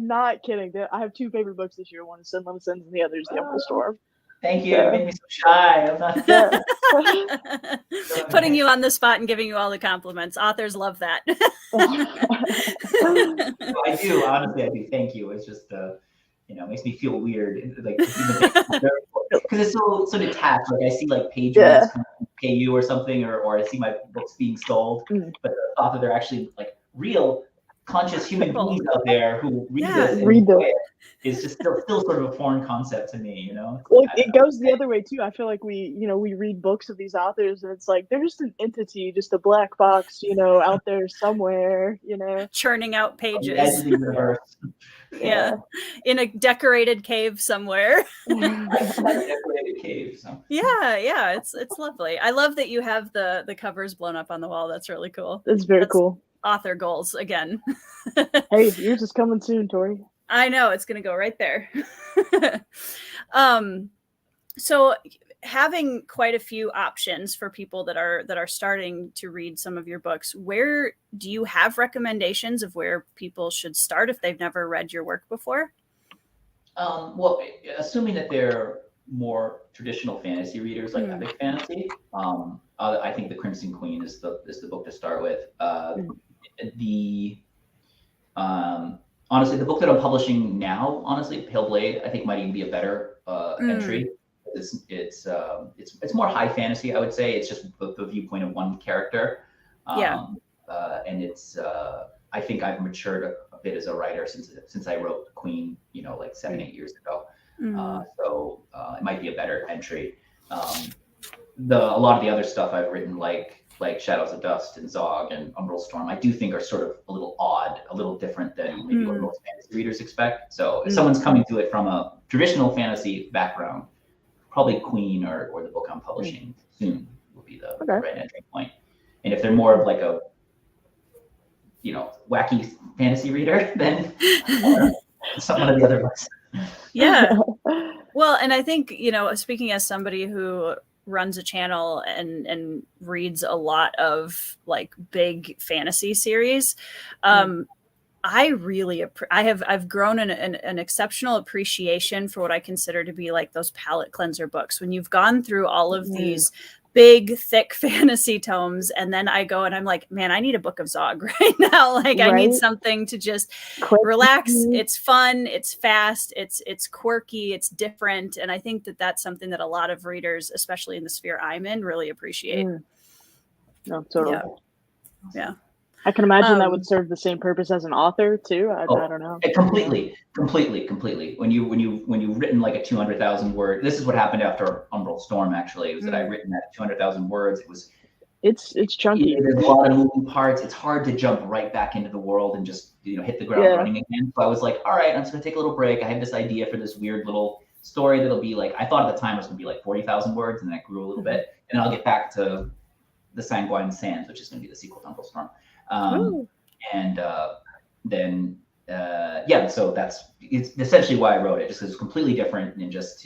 not kidding. I have two favorite books this year. One is Sin Lemon Sins and the other is the Umbral Storm. Thank you. You made me so shy. I'm not putting you on the spot and giving you all the compliments. Authors love that. I do. Honestly, I do. Thank you. It's just it makes me feel weird, like because it's so detached. Like I see like pages from KU or something, or I see my books being sold, but the thought that they're actually like real conscious human beings out there who read this is just still sort of a foreign concept to me, you know. Well, it goes the other way too. I feel like we read books of these authors and it's like they're just an entity, just a black box, out there somewhere, churning out pages. Edge of the universe. Yeah, in a decorated cave somewhere. Decorated cave. So. Yeah, it's lovely. I love that you have the covers blown up on the wall. That's really cool. That's very cool. Author goals again. Hey, yours is coming soon, Tori. I know, it's gonna go right there. So having quite a few options for people that are starting to read some of your books, where do you have recommendations of where people should start if they've never read your work before? Well, assuming that they're more traditional fantasy readers like epic fantasy, I think The Crimson Queen is the book to start with. Honestly, the book that I'm publishing now, Pale Blade, I think might even be a better entry. It's more high fantasy, I would say. It's just the viewpoint of one character. And it's I think I've matured a bit as a writer since I wrote The Queen, like 7-8 years ago. So it might be a better entry. A lot of the other stuff I've written, like Shadows of Dust and Zog and Umbral Storm, I do think are sort of a little odd, a little different than maybe what most fantasy readers expect. So if someone's coming to it from a traditional fantasy background, probably Queen or the book I'm publishing soon will be the right entry point. And if they're more of like a wacky fantasy reader, then some of the other books. Yeah. Well, and I think, speaking as somebody who runs a channel and reads a lot of like big fantasy series, I've grown an exceptional appreciation for what I consider to be like those palate cleanser books. When you've gone through all of these big, thick fantasy tomes, and then I go and I'm like, man, I need a book of Zog right now. Like I need something to just relax. It's fun, it's fast, it's quirky, it's different. And I think that that's something that a lot of readers, especially in the sphere I'm in, really appreciate. No, totally. Yeah. I can imagine that would serve the same purpose as an author too. I don't know. Completely. When you've written like a 200,000 word, this is what happened after Umbral Storm. Actually, was that I'd written that 200,000 words. It's chunky. There's a lot of moving parts. It's hard to jump right back into the world and just hit the ground running again. So I was like, all right, I'm just gonna take a little break. I have this idea for this weird little story that'll be like, I thought at the time it was going to be like 40,000 words, and then it grew a little bit. And then I'll get back to the Sanguine Sands, which is going to be the sequel to Umbral Storm. So it's essentially why I wrote it, just because it's completely different and just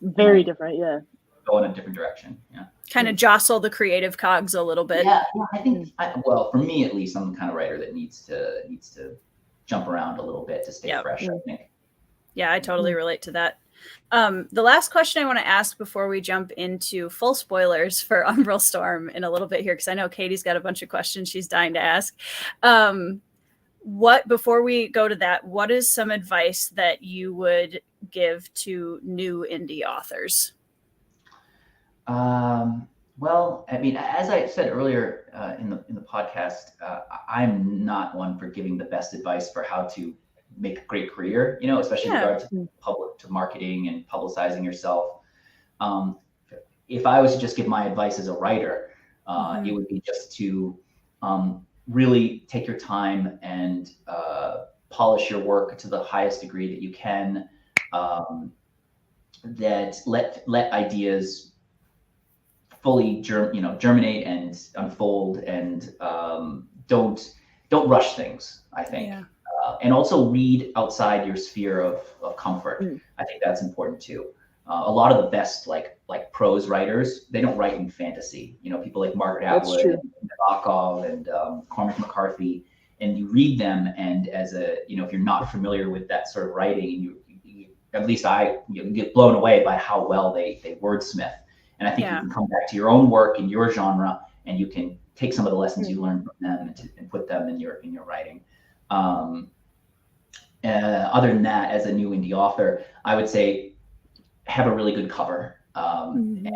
very different, go in a different direction. Kind of jostle the creative cogs a little bit. I think well, for me at least, I'm the kind of writer that needs to jump around a little bit to stay fresh, I think. Yeah, I totally relate to that. The last question I want to ask before we jump into full spoilers for Umbrell Storm in a little bit here, because I know Katie's got a bunch of questions she's dying to ask. Before we go to that, what is some advice that you would give to new indie authors? Well, I mean, as I said earlier in the podcast, I'm not one for giving the best advice for how to make a great career, especially in regard to marketing and publicizing yourself. If I was to just give my advice as a writer, it would be just to really take your time and polish your work to the highest degree that you can. That let ideas fully germinate and unfold, and don't rush things, I think. And also read outside your sphere of comfort. I think that's important too. A lot of the best like prose writers, they don't write in fantasy. People like Margaret Atwood, and Nabokov, and Cormac McCarthy, and you read them, and as if you're not familiar with that sort of writing, you at least I get blown away by how well they wordsmith. And I think you can come back to your own work in your genre, and you can take some of the lessons you learned from them and put them in your writing. Other than that, as a new indie author, I would say have a really good cover, and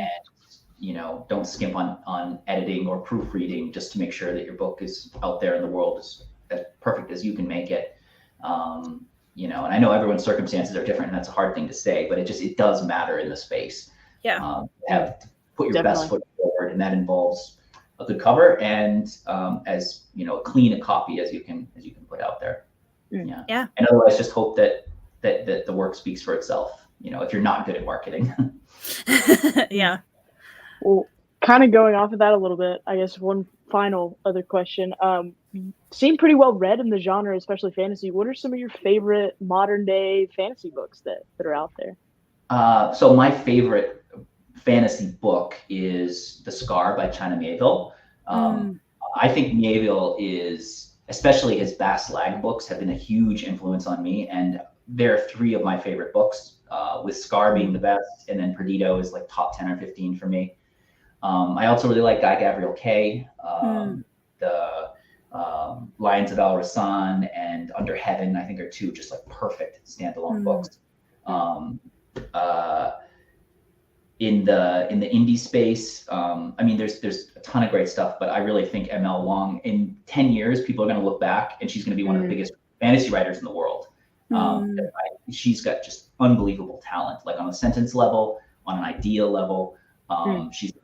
don't skimp on editing or proofreading, just to make sure that your book is out there in the world as perfect as you can make it. And I know everyone's circumstances are different, and that's a hard thing to say, but it does matter in the space. Have to put your best foot forward, and that involves a good cover and as clean a copy as you can put out there. And otherwise, just hope that the work speaks for itself. If you're not good at marketing. Well, kind of going off of that a little bit, I guess one final other question. You seem pretty well read in the genre, especially fantasy. What are some of your favorite modern day fantasy books that are out there? So my favorite fantasy book is The Scar by China Miéville. I think Miéville is, especially his Bast Lag books, have been a huge influence on me, and they're three of my favorite books, with Scar being the best, and then Perdido is like top 10 or 15 for me. I also really like Guy Gavriel Kay. The Lions of Al Rassan and Under Heaven, I think, are two just like perfect standalone books. In the indie space, I mean, there's a ton of great stuff, but I really think ML Wong, in 10 years, people are going to look back and she's going to be one of the biggest fantasy writers in the world. She's got just unbelievable talent, like on a sentence level, on an idea level. She's an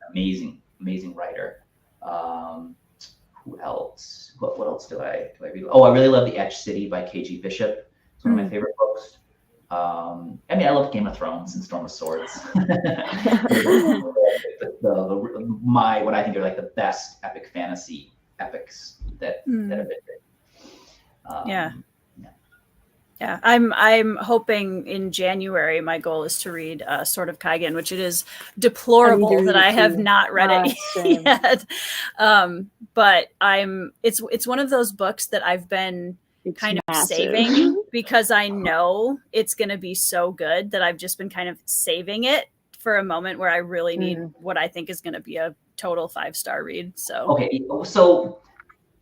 amazing writer. Who else? What else do I read? Oh, I really love The Etched City by KG Bishop. It's one of my favorite books. I mean, I love Game of Thrones and Storm of Swords. What I think are like the best epic fantasy epics that have been written. Yeah, I'm hoping in January. My goal is to read Sword of Kaigen, which it is deplorable that I have not read it yet. But it's one of those books that I've been kind of saving because I know it's going to be so good that I've just been kind of saving it for a moment where I really need what I think is going to be a total 5-star read. So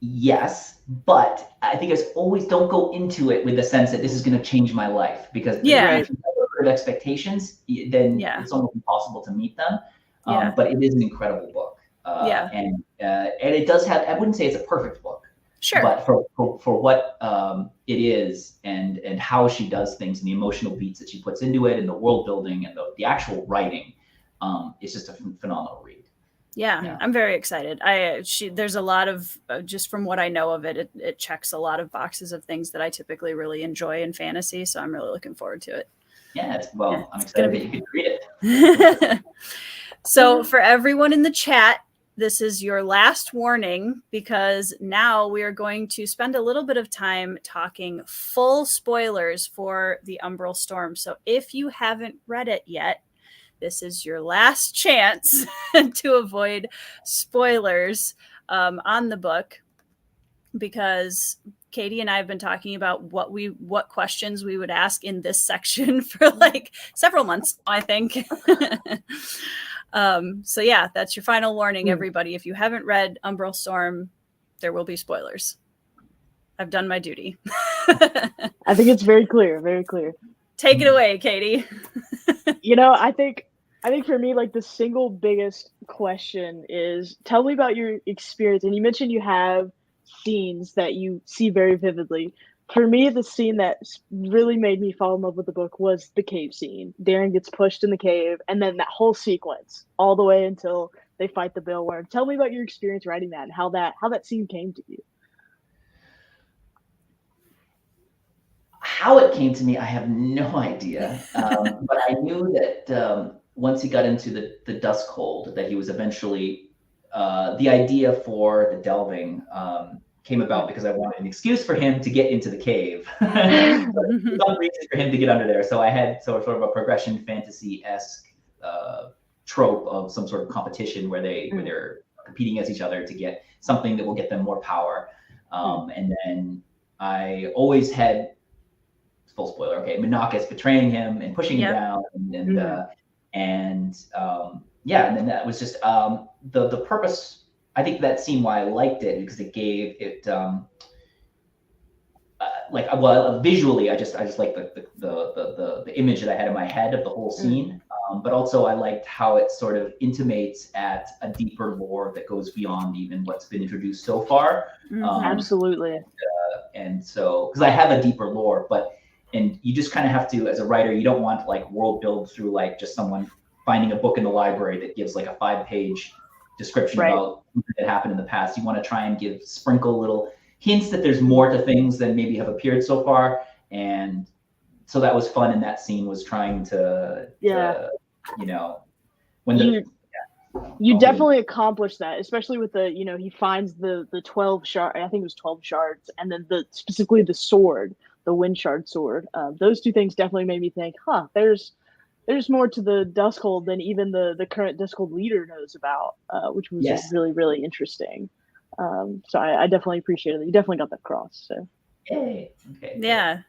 yes, but I think as always, don't go into it with the sense that this is going to change my life, because if you have expectations, then it's almost impossible to meet them. But it is an incredible book. And it does have, I wouldn't say it's a perfect book. Sure. But for what it is, and how she does things, and the emotional beats that she puts into it, and the world building, and the actual writing, it's just a phenomenal read. Yeah, I'm very excited. There's a lot of, just from what I know of it, it checks a lot of boxes of things that I typically really enjoy in fantasy. So I'm really looking forward to it. Yeah, well, Yeah, I'm it's excited gonna that you can read it. So for everyone in the chat, this is your last warning, because now we are going to spend a little bit of time talking full spoilers for the Umbrell Storm. So if you haven't read it yet, this is your last chance to avoid spoilers on the book, because Katie and I have been talking about what questions we would ask in this section for like several months, I think. So yeah, that's your final warning, everybody. If you haven't read Umbrell Storm, there will be spoilers. I've done my duty. I think it's very clear, very clear. Take it away, Katie. I think for me, like, the single biggest question is, tell me about your experience. And you mentioned you have scenes that you see very vividly. For me, the scene that really made me fall in love with the book was the cave scene. Darren gets pushed in the cave, and then that whole sequence all the way until they fight the Baleworm. Tell me about your experience writing that and how that scene came to you. How it came to me, I have no idea. But I knew that once he got into the Duskhold, that he was eventually, the idea for the delving came about because I wanted an excuse for him to get into the cave. Some reason for him to get under there. So I had sort of a progression fantasy-esque trope of some sort of competition where they're competing against each other to get something that will get them more power. And then I always had, full spoiler, okay, Minakis betraying him and pushing him down, and then that was just the purpose. I think that scene, why I liked it, because it gave it visually, I just like the image that I had in my head of the whole scene, but also I liked how it sort of intimates at a deeper lore that goes beyond even what's been introduced so far. Absolutely. And so, because I have a deeper lore, and you just kind of have to, as a writer, you don't want like world build through like just someone finding a book in the library that gives like a 5-page description about something that happened in the past. You want to try and sprinkle little hints that there's more to things than maybe have appeared so far. And so that was fun in that scene, was trying to when you definitely accomplished that, especially with the, he finds the 12 shard, I think it was 12 shards, and then specifically the sword, the wind shard sword. Those two things definitely made me think, there's more to the Duskhold than even the current Duskhold leader knows about, which was really, really interesting. So I definitely appreciated it. You definitely got that across. So. Yay. Okay. Yeah.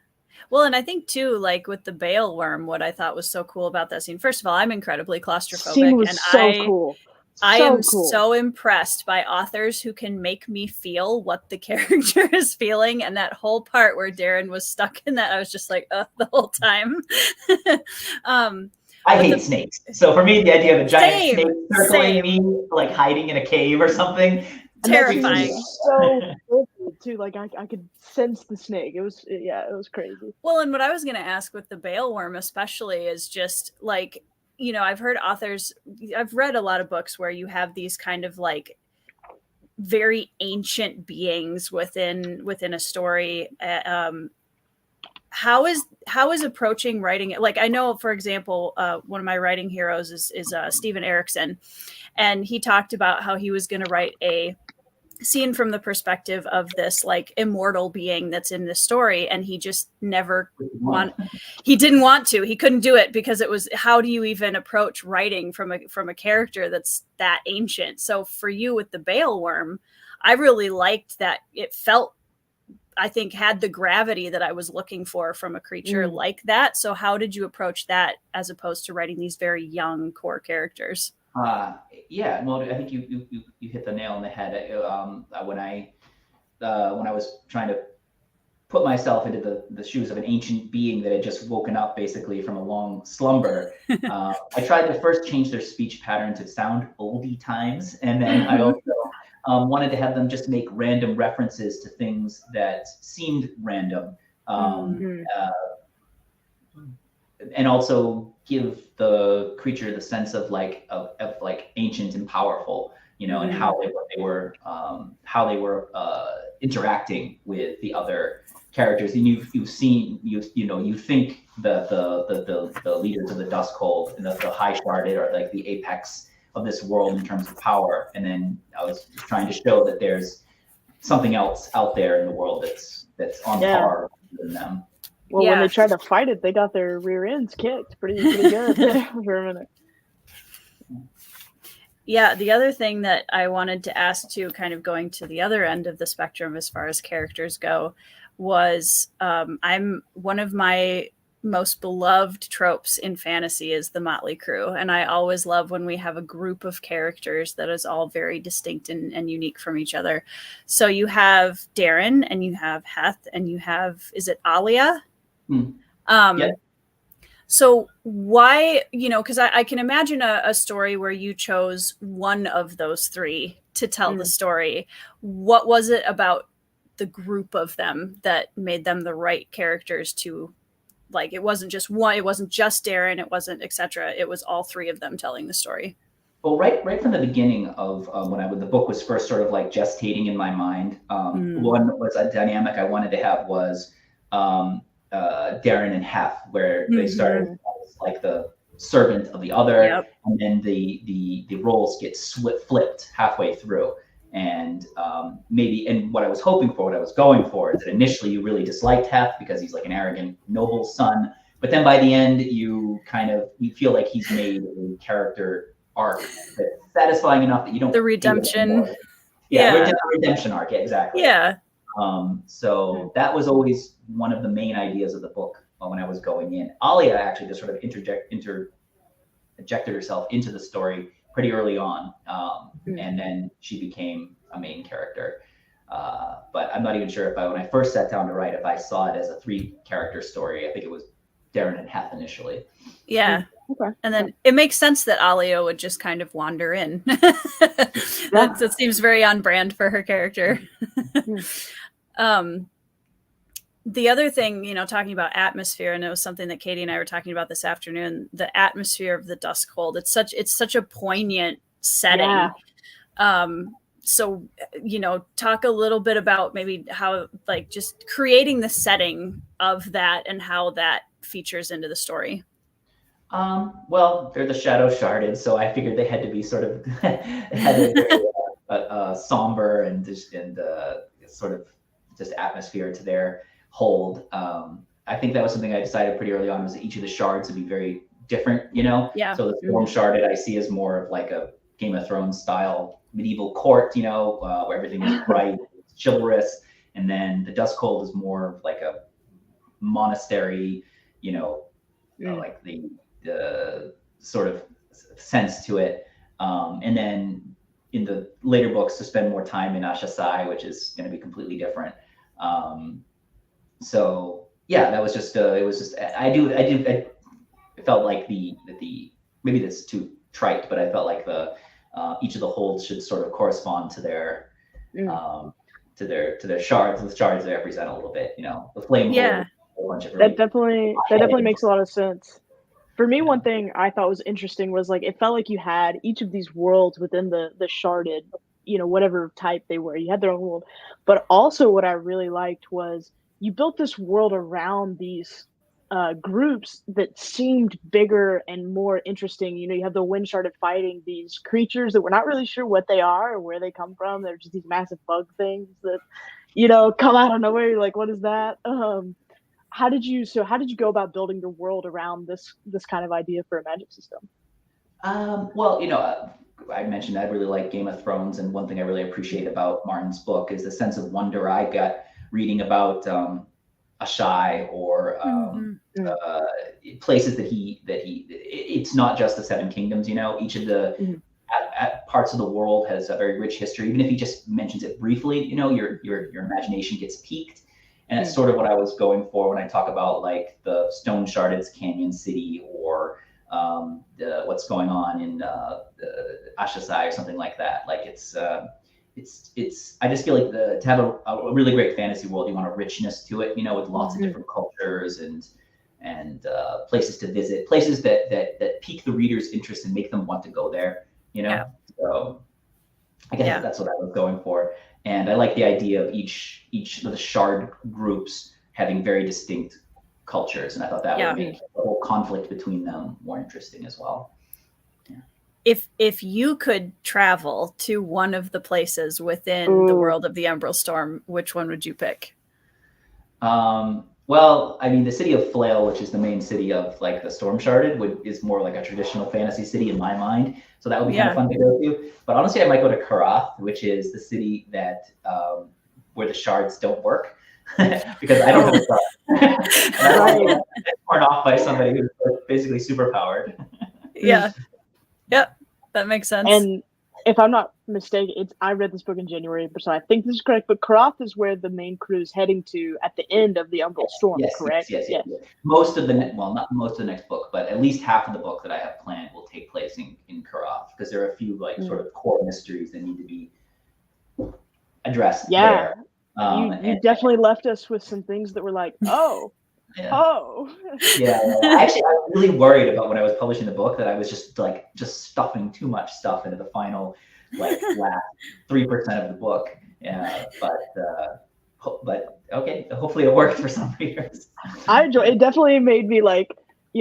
Well, and I think too, like with the Baleworm, what I thought was so cool about that scene. First of all, I'm incredibly claustrophobic, scene was cool. I am so impressed by authors who can make me feel what the character is feeling. And that whole part where Darren was stuck in that, I was just like, the whole time. I hate snakes. So for me, the idea of a giant snake circling me, like hiding in a cave or something. Terrifying. So too, like I could sense the snake. It was crazy. Well, and what I was going to ask with the Baleworm especially is just like, I've heard authors, I've read a lot of books where you have these kind of like very ancient beings within a story. How is approaching writing it? Like, I know, for example, one of my writing heroes is Steven Erikson, and he talked about how he was going to write a scene from the perspective of this like immortal being that's in this story, and he just never he didn't want to. He couldn't do it because it was, how do you even approach writing from a character that's that ancient? So for you with the Baleworm, I really liked that it felt, I think, had the gravity that I was looking for from a creature like that. So how did you approach that as opposed to writing these very young core characters? Well, I think you hit the nail on the head. When I was trying to put myself into the shoes of an ancient being that had just woken up basically from a long slumber, I tried to first change their speech pattern to sound oldie times, and then I also wanted to have them just make random references to things that seemed random, and also give the creature the sense of like ancient and powerful, and how they were interacting with the other characters. And you think the leaders of the Duskhold and the High Sharded are like the apex of this world in terms of power. And then I was just trying to show that there's something else out there in the world that's on par with them. Well, when they tried to fight it, they got their rear ends kicked pretty good for a minute. Yeah, the other thing that I wanted to ask too, kind of going to the other end of the spectrum as far as characters go, was I'm one of my most beloved tropes in fantasy is the motley crew, and I always love when we have a group of characters that is all very distinct and unique from each other. So you have Darren, and you have Heth, and you have, is it Alia? Yeah. So why, because I can imagine a story where you chose one of those three to tell the story. What was it about the group of them that made them the right characters to, like, it wasn't just one, it wasn't just Darren, it wasn't etc. It was all three of them telling the story. Well, right from the beginning of when the book was first sort of like gestating in my mind, one was a dynamic I wanted to have was Darren and Heth, where they started as like the servant of the other, and then the roles get flipped halfway through. And and what I was hoping for, what I was going for, is that initially you really disliked Heth because he's like an arrogant noble son, but then by the end you feel like he's made a character arc that's satisfying enough that you don't the redemption. Redemption arc, exactly. So that was always one of the main ideas of the book when I was going in. Alia actually just sort of interjected herself into the story pretty early on, and then she became a main character. But I'm not even sure when I first sat down to write, if I saw it as a 3-character story. I think it was Darren and Heth initially. Yeah. Okay. And then it makes sense that Alia would just kind of wander in. That seems very on brand for her character. The other thing, talking about atmosphere, and it was something that Katie and I were talking about this afternoon, the atmosphere of the Duskhold, it's such a poignant setting. So, talk a little bit about maybe how, like, just creating the setting of that and how that features into the story. Well, they're the Shadow Sharded, so I figured they had to be sort of somber and sort of just atmosphere to their hold. I think that was something I decided pretty early on, was that each of the shards would be very different, So the Storm Sharded I see as more of like a Game of Thrones style medieval court, where everything is bright, chivalrous, and then the Duskhold is more of like a monastery, like the sort of sense to it. And then in the later books to spend more time in Ashasai, which is going to be completely different. So yeah, that was just I felt like the maybe that's too trite, but I felt like each of the holds should sort of correspond to their shards. The shards they represent a little bit, the flame hold, a bunch of that definitely makes a lot of sense. For me, one thing I thought was interesting was, like, it felt like you had each of these worlds within the sharded, whatever type they were. You had their own world. But also what I really liked was you built this world around these groups that seemed bigger and more interesting. You have the Wind Sharded fighting these creatures that we're not really sure what they are or where they come from. They're just these massive bug things that, come out of nowhere. You're like, what is that? How did you go about building the world around this kind of idea for a magic system? Well, I mentioned I really like Game of Thrones, and one thing I really appreciate about Martin's book is the sense of wonder I got reading about Ashai or places that he it's not just the Seven Kingdoms. Each of the parts of the world has a very rich history. Even if he just mentions it briefly, your imagination gets piqued. And it's sort of what I was going for when I talk about, like, the Stone Sharded's Canyon City, or what's going on in Ashasai or something like that. Like, it's I just feel like to have a really great fantasy world, you want a richness to it, with lots of different cultures and places to visit, places that pique the reader's interest and make them want to go there. So I guess that's what I was going for. And I like the idea of each of the shard groups having very distinct cultures, and I thought that would make the whole conflict between them more interesting as well. If you could travel to one of the places within the world of the Umbrell Storm, which one would you pick? Well, I mean, the city of Flail, which is the main city of like the Storm Sharded, is more like a traditional fantasy city in my mind. So that would be kind of fun to go to. But honestly, I might go to Karath, which is the city that where the shards don't work, because I don't know the shards. I'm torn off by somebody who's basically super powered. Yeah. Yep. That makes sense. And if I'm not mistaken, I read this book in January, so I think this is correct. But Karath is where the main crew is heading to at the end of the Umbral Storm, correct? Yes. Most of the not most of the next book, but at least half of the book that I have planned will take place in Karath, because there are a few like sort of core mysteries that need to be addressed. Yeah, there. You definitely left us with some things that were like, oh. Yeah. Oh. Actually, I was really worried about when I was publishing the book that I was just stuffing too much stuff into the final last 3% of the book. But okay, hopefully it worked for some readers. I enjoy it. Definitely made me like,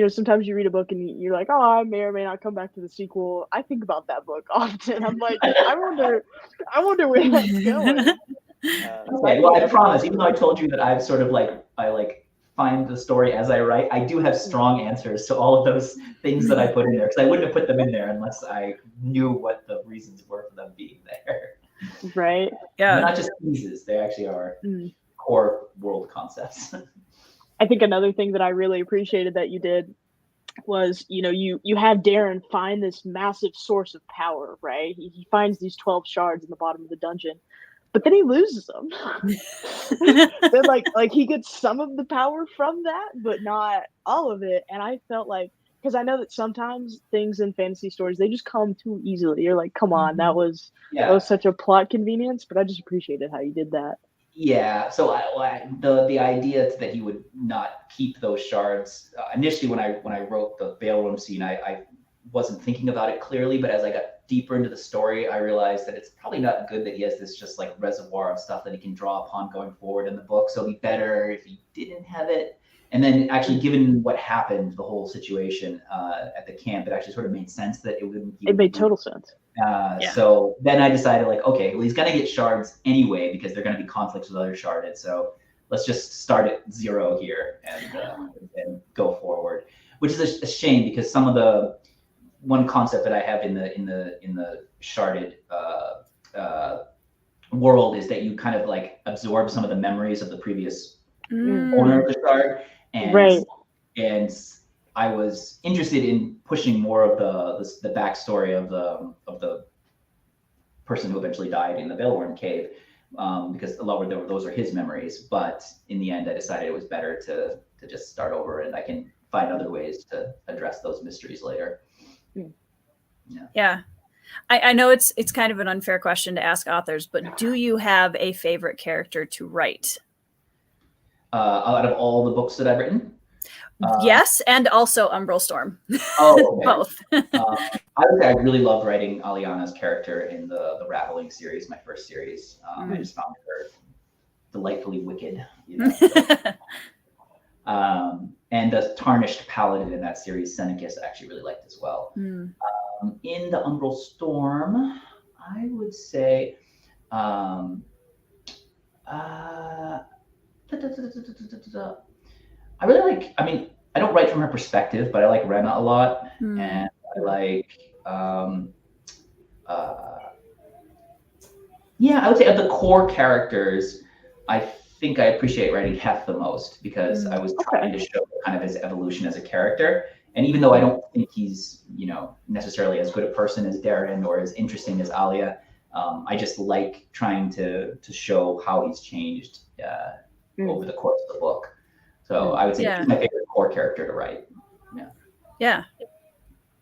sometimes you read a book and you're like, oh, I may or may not come back to the sequel. I think about that book often. I'm like, I wonder where that's going. Okay, well, I promise, even though I told you that I've sort of I find the story as I write, I do have strong answers to all of those things that I put in there, because I wouldn't have put them in there unless I knew what the reasons were for them being there. Right. Yeah. They're not just pieces; they actually are core world concepts. I think another thing that I really appreciated that you did was, you have Darren find this massive source of power, right? He finds these 12 shards in the bottom of the dungeon. But then he loses them. Then like he gets some of the power from that, but not all of it. And I felt like, because I know that sometimes things in fantasy stories, they just come too easily. You're like, come on, that was such a plot convenience. But I just appreciated how you did that. Yeah. So the idea that he would not keep those shards initially when I wrote the Veil Room scene, I wasn't thinking about it clearly, but as I got deeper into the story, I realized that it's probably not good that he has this just like reservoir of stuff that he can draw upon going forward in the book. So it'd be better if he didn't have it. And then actually, given what happened, the whole situation at the camp, it actually sort of made sense that it wouldn't. It made total sense. So then I decided, like, okay, well, he's gonna get shards anyway because they're gonna be conflicts with other sharded. So let's just start at 0 here and go forward, which is a shame, because some of the one concept that I have in the sharded world is that you kind of like absorb some of the memories of the previous owner of the shard, and I was interested in pushing more of the backstory of the person who eventually died in the Veilworn cave, because a lot of those are his memories. But in the end, I decided it was better to just start over, and I can find other ways to address those mysteries later. Yeah. I know it's kind of an unfair question to ask authors, but do you have a favorite character to write? Out of all the books that I've written? Yes, and also Umbrell Storm. Oh, okay. Both. I would say I really loved writing Aliana's character in the Raveling series, my first series. I just found her delightfully wicked, and the Tarnished Paladin in that series, Senecus, I actually really liked as well. In the Umbrell Storm, I would say I really like, I mean, I don't write from her perspective, but I like Rena a lot. And I like, I would say of the core characters, I think I appreciate writing Heth the most, because I was trying to show kind of his evolution as a character. And even though I don't think he's, necessarily as good a person as Darren or as interesting as Alia, I just like trying to show how he's changed over the course of the book. So I would say he's my favorite core character to write. Yeah.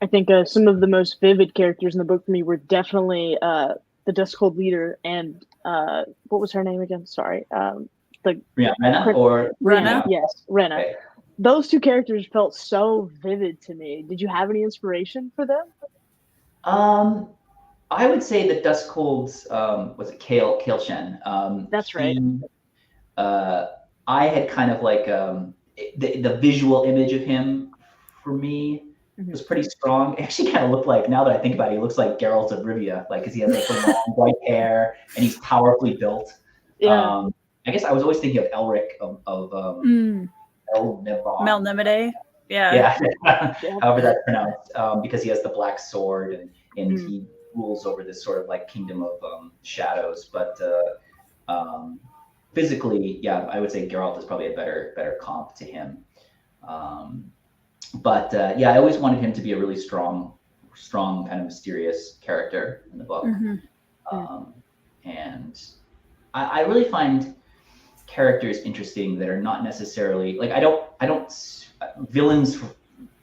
I think some of the most vivid characters in the book for me were definitely the Duskhold leader and what was her name again? Sorry. Rena or Rena? Yes, Rena. Okay. Those two characters felt so vivid to me. Did you have any inspiration for them? I would say that Duskhold's was it Kale Shen? That's right. I had kind of like the visual image of him for me was pretty strong. It actually kind of looked like, now that I think about it, he looks like Geralt of Rivia, like, because he has like the long white hair and he's powerfully built. Yeah. I guess I was always thinking of Elric of Melnimede. Yeah, however that's pronounced, because he has the black sword and he rules over this sort of like kingdom of shadows. But physically, yeah, I would say Geralt is probably a better comp to him. But yeah, I always wanted him to be a really strong kind of mysterious character in the book. And I really find characters interesting that are not necessarily like, I don't villains for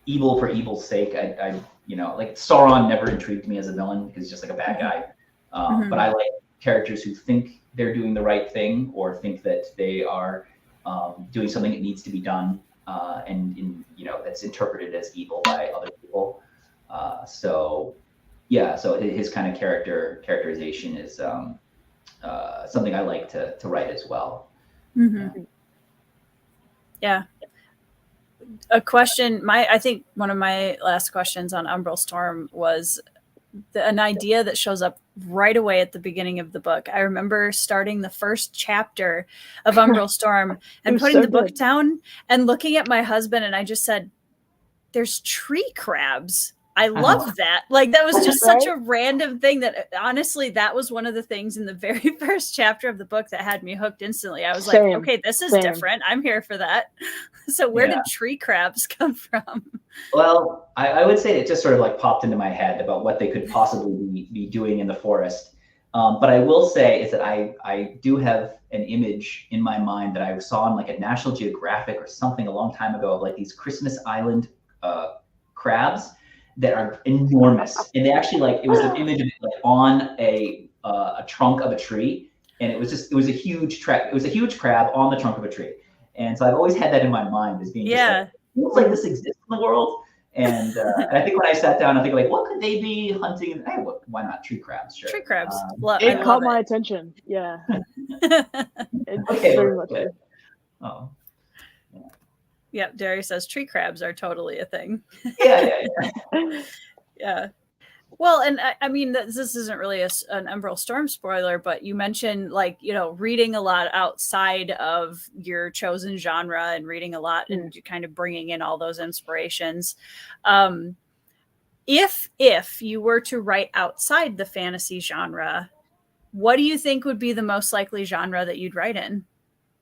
evil's sake. I like Sauron never intrigued me as a villain because he's just like a bad guy. But I like characters who think they're doing the right thing or think that they are doing something that needs to be done, and that's interpreted as evil by other people. So his kind of characterization is something I like to write as well. Yeah. A question, I think one of my last questions on Umbral Storm was an idea that shows up right away at the beginning of the book. I remember starting the first chapter of Umbral Storm and putting the book down and looking at my husband, and I just said, "There's tree crabs." I love that. Like, that was just such a random thing that honestly, that was one of the things in the very first chapter of the book that had me hooked instantly. I was like, okay, this is different. I'm here for that. So where did tree crabs come from? Well, I would say it just sort of like popped into my head about what they could possibly be doing in the forest. But I will say is that I do have an image in my mind that I saw on like a National Geographic or something a long time ago of like these Christmas Island crabs that are enormous, and they actually it was an image of it like on a trunk of a tree, and it was a huge crab on the trunk of a tree, and so I've always had that in my mind as being looks like this exists in the world, and I think when I sat down, I think like, what could they be hunting? Hey, why not tree crabs? Sure, tree crabs. It caught my attention. Yeah. Okay. Very much. Oh. Yeah, Derry says tree crabs are totally a thing. Yeah. Well, and I mean, this isn't really an Umbrell Storm spoiler, but you mentioned reading a lot outside of your chosen genre and reading a lot and kind of bringing in all those inspirations. If you were to write outside the fantasy genre, what do you think would be the most likely genre that you'd write in?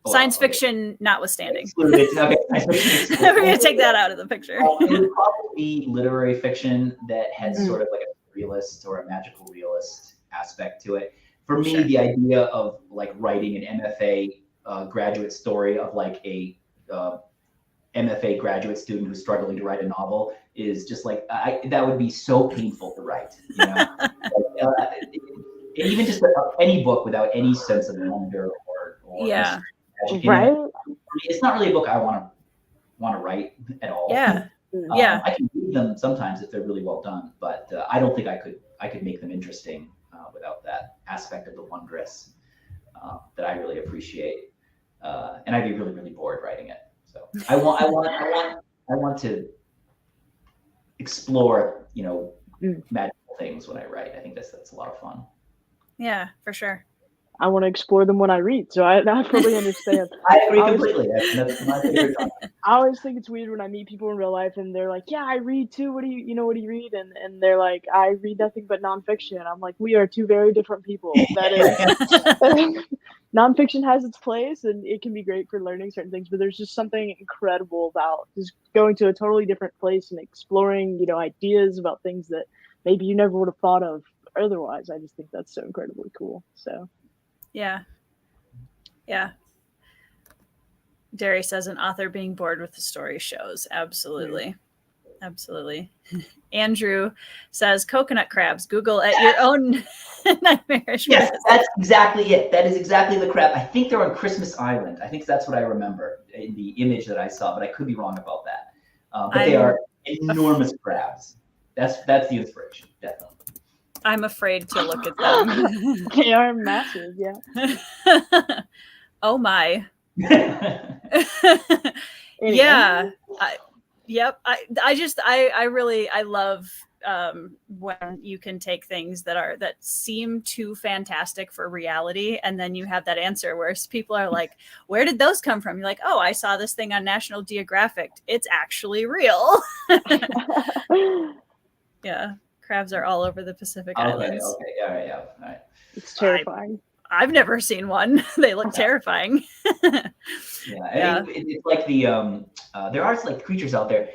Science fiction notwithstanding. We're going to take that out of the picture. It would probably be literary fiction that has sort of like a realist or a magical realist aspect to it. For me, the idea of like writing an MFA graduate story of like a MFA graduate student who's struggling to write a novel is just like, that would be so painful to write. Even just any book without any sense of wonder or right. It's not really a book I want to write at all. I can read them sometimes if they're really well done, but I don't think I could make them interesting without that aspect of the wondrous that I really appreciate, and I'd be really, really bored writing it. So I want to explore magical things when I write. I think that's a lot of fun. Yeah, for sure. I want to explore them when I read, so I fully understand. I agree completely. That's my favorite genre. I always think it's weird when I meet people in real life and they're like, "Yeah, I read too. What do you read?" And they're like, "I read nothing but nonfiction." I'm like, we are two very different people. That is, nonfiction has its place and it can be great for learning certain things, but there's just something incredible about just going to a totally different place and exploring, ideas about things that maybe you never would have thought of otherwise. I just think that's so incredibly cool. So. Yeah. Derry says an author being bored with the story shows. Absolutely. Andrew says coconut crabs. Google at your own nightmarish. Yes, that's exactly it. That is exactly the crab. I think they're on Christmas Island. I think that's what I remember in the image that I saw, but I could be wrong about that. But they are enormous crabs. That's the inspiration, definitely. I'm afraid to look at them. They are massive, yeah. Oh my. Anyway. Yeah. Yep. I love when you can take things that seem too fantastic for reality, and then you have that answer where people are like, where did those come from? You're like, oh, I saw this thing on National Geographic. It's actually real. Yeah. Crabs are all over the Pacific Islands. Okay. Yeah. All right. It's terrifying. I've never seen one. They look terrifying. Yeah. It's like there are like creatures out there.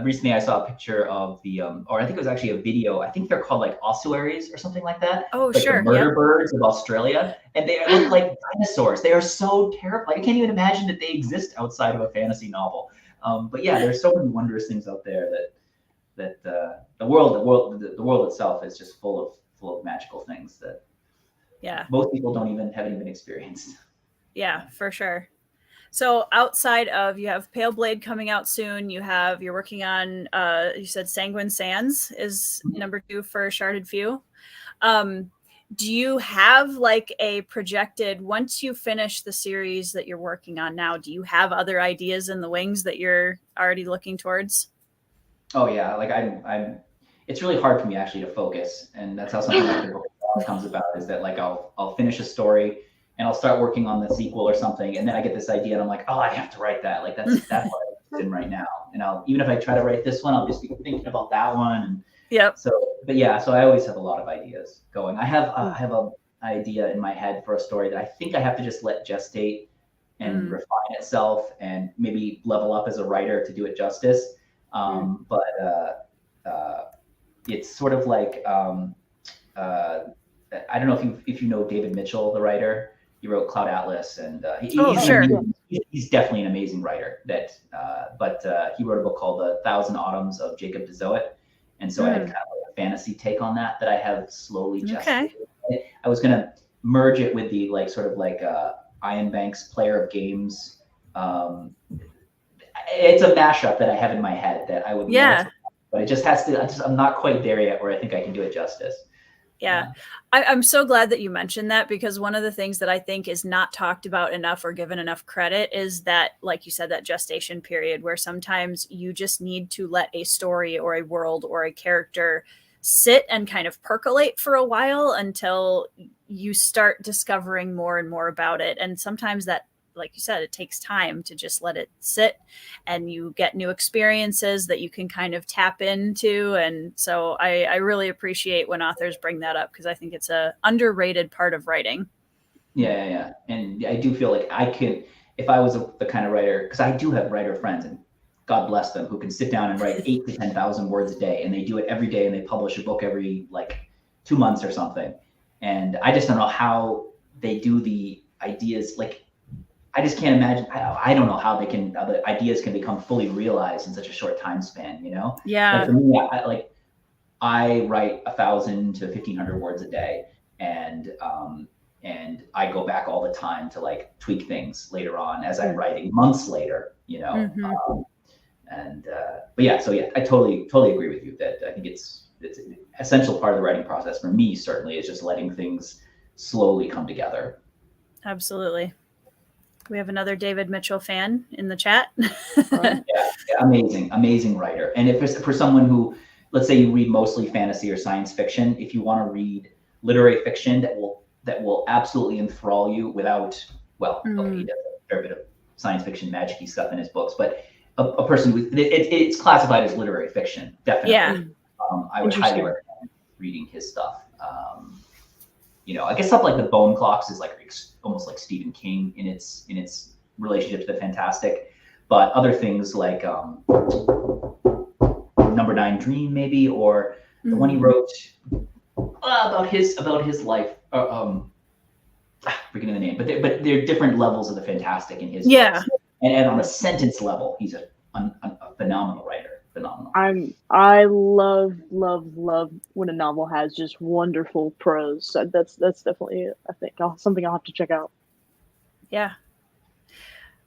Recently I saw a picture of or I think it was actually a video. I think they're called like ossuaries or something like that. Oh, like sure. The murder birds of Australia, and they look like dinosaurs. They are so terrifying. I can't even imagine that they exist outside of a fantasy novel. But yeah, there's so many wondrous things out there that the world itself is just full of magical things that most people haven't even experienced. Yeah, for sure. So outside of, you have Pale Blade coming out soon. You're working on, you said Sanguine Sands is number 2 for Sharded Few. Do you have like a projected, once you finish the series that you're working on now, do you have other ideas in the wings that you're already looking towards? Oh yeah, like it's really hard for me actually to focus, and that's how something like the book comes about, is that like I'll finish a story and I'll start working on the sequel or something, and then I get this idea and I'm like, oh, I have to write that. Like that's what I'm in right now. And even if I try to write this one, I'll just be thinking about that one. And yep. So I always have a lot of ideas going. I have an idea in my head for a story that I think I have to just let gestate and refine itself, and maybe level up as a writer to do it justice. But it's sort of like I don't know if you know David Mitchell, the writer. He wrote Cloud Atlas, and he's definitely an amazing writer. But he wrote a book called The Thousand Autumns of Jacob de Zoet, and so I had kind of like a fantasy take on that I have slowly gestated. Okay. I was gonna merge it with the Ian Banks Player of Games. It's a mashup that I have in my head that I would love to, but it just has to. I'm not quite there yet where I think I can do it justice. Yeah. I'm so glad that you mentioned that, because one of the things that I think is not talked about enough or given enough credit is that, like you said, that gestation period where sometimes you just need to let a story or a world or a character sit and kind of percolate for a while until you start discovering more and more about it. And sometimes that, like you said, it takes time to just let it sit, and you get new experiences that you can kind of tap into. And so I really appreciate when authors bring that up, because I think it's a underrated part of writing. Yeah. And I do feel like I could, if I was the kind of writer, because I do have writer friends, and God bless them, who can sit down and write 8,000 to 10,000 words a day, and they do it every day, and they publish a book every 2 months or something. And I just don't know how they do the ideas. I just can't imagine. I don't know how the ideas can become fully realized in such a short time span, Yeah. For me, I write 1,000 to 1,500 words a day, and I go back all the time to tweak things later on as I'm writing months later, I totally agree with you that I think it's an essential part of the writing process for me. Certainly, is just letting things slowly come together. Absolutely. We have another David Mitchell fan in the chat. Yeah, amazing writer. And if it's for someone who, let's say you read mostly fantasy or science fiction, if you want to read literary fiction that will absolutely enthrall you without, okay, he does a fair bit of science fiction magic-y stuff in his books, but a person with it's classified as literary fiction, definitely. Yeah. I would highly recommend reading his stuff. I guess stuff like The Bone Clocks is almost like Stephen King in its relationship to the fantastic, but other things like Number 9 Dream, maybe, or the one he wrote about his life. Forgetting the name, but there are different levels of the fantastic in his books. And on a sentence level, he's a phenomenal writer. Phenomenal. I love when a novel has just wonderful prose. So that's definitely, I think, something I'll have to check out. Yeah.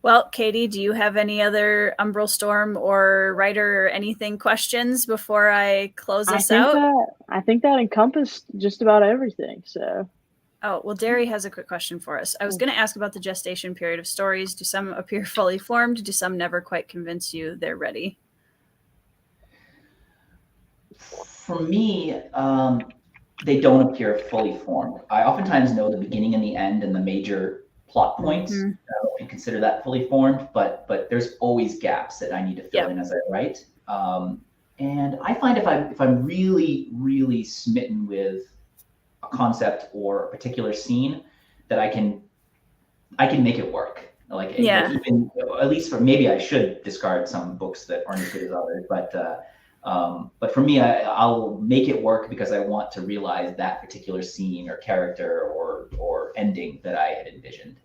Well, Katie, do you have any other Umbrell Storm or writer or anything questions before I close this out? I think that encompassed just about everything. So. Oh, well, Derry has a quick question for us. I was going to ask about the gestation period of stories. Do some appear fully formed? Do some never quite convince you they're ready? For me, they don't appear fully formed. I oftentimes know the beginning and the end and the major plot points. I don't know if you consider that fully formed, but there's always gaps that I need to fill in as I write. And I find if I'm really, really smitten with a concept or a particular scene, that I can make it work. Like, even, at least for, maybe I should discard some books that aren't as good as others, but for me, I'll make it work because I want to realize that particular scene or character or ending that I had envisioned.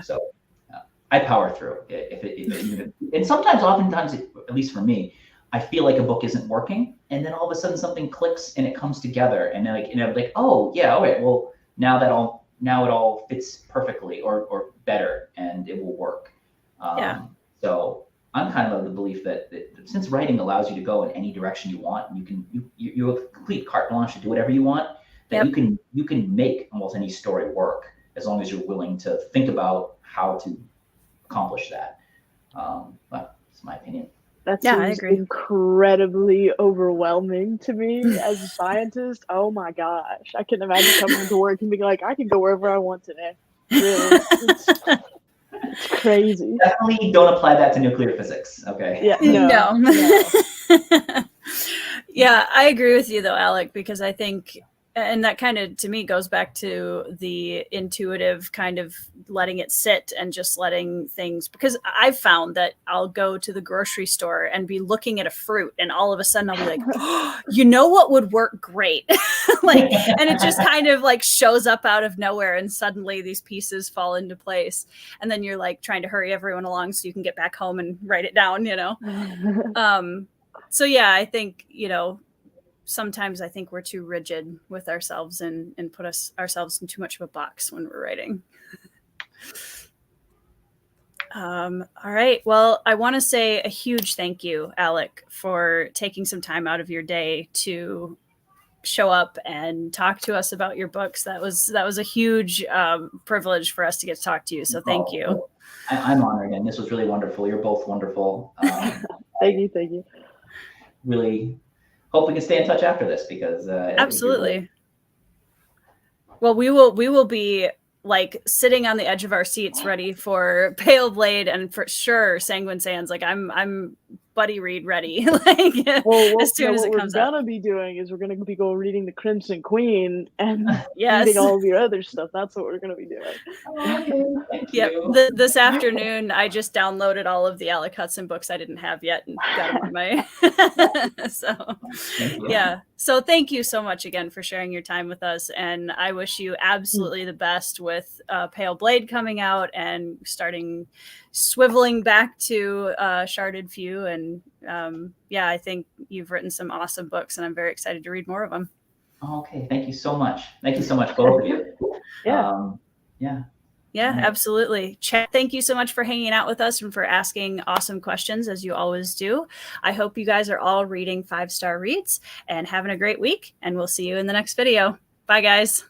So I power through and sometimes, oftentimes, at least for me, I feel like a book isn't working, and then all of a sudden something clicks and it comes together, and I'm like, oh yeah, all right, well now it all fits perfectly or better, and it will work. So I'm kind of the belief that since writing allows you to go in any direction you want, you have complete carte blanche to do whatever you want. That you can make almost any story work as long as you're willing to think about how to accomplish that. That's my opinion. That seems incredibly overwhelming to me as a scientist. Oh my gosh. I can imagine coming to work and being like, I can go wherever I want today. Really. It's crazy. Definitely don't apply that to nuclear physics. Okay. Yeah. No. Yeah, I agree with you though, Alec, because I think, and that kind of to me goes back to the intuitive kind of letting it sit and just letting things, because I've found that I'll go to the grocery store and be looking at a fruit and all of a sudden I'll be like, oh, you know what would work great? And it just kind of like shows up out of nowhere and suddenly these pieces fall into place. And then you're like trying to hurry everyone along so you can get back home and write it down, So yeah, I think, sometimes I think we're too rigid with ourselves and put ourselves in too much of a box when we're writing. All right. Well, I want to say a huge thank you, Alec, for taking some time out of your day to show up and talk to us about your books. That was a huge privilege for us to get to talk to you. So thank you. I'm honored, and this was really wonderful. You're both wonderful. Thank you. Really hope we can stay in touch after this, because absolutely. Well, we will be like sitting on the edge of our seats ready for Pale Blade and for sure Sanguine Sands. Like I'm buddy read ready. As soon as it comes out. What we're gonna be doing is we're gonna be reading the Crimson Queen and reading all of your other stuff. That's what we're gonna be doing. Yep. This afternoon, I just downloaded all of the Alec Hutson books I didn't have yet and got them on my. So thank you so much again for sharing your time with us, and I wish you absolutely the best with Pale Blade coming out and swiveling back to Sharded Few. And I think you've written some awesome books, and I'm very excited to read more of them. Okay, thank you so much. Thank you so much, both of you. Yeah, absolutely. Chat, thank you so much for hanging out with us and for asking awesome questions, as you always do. I hope you guys are all reading 5-star reads and having a great week, and we'll see you in the next video. Bye, guys.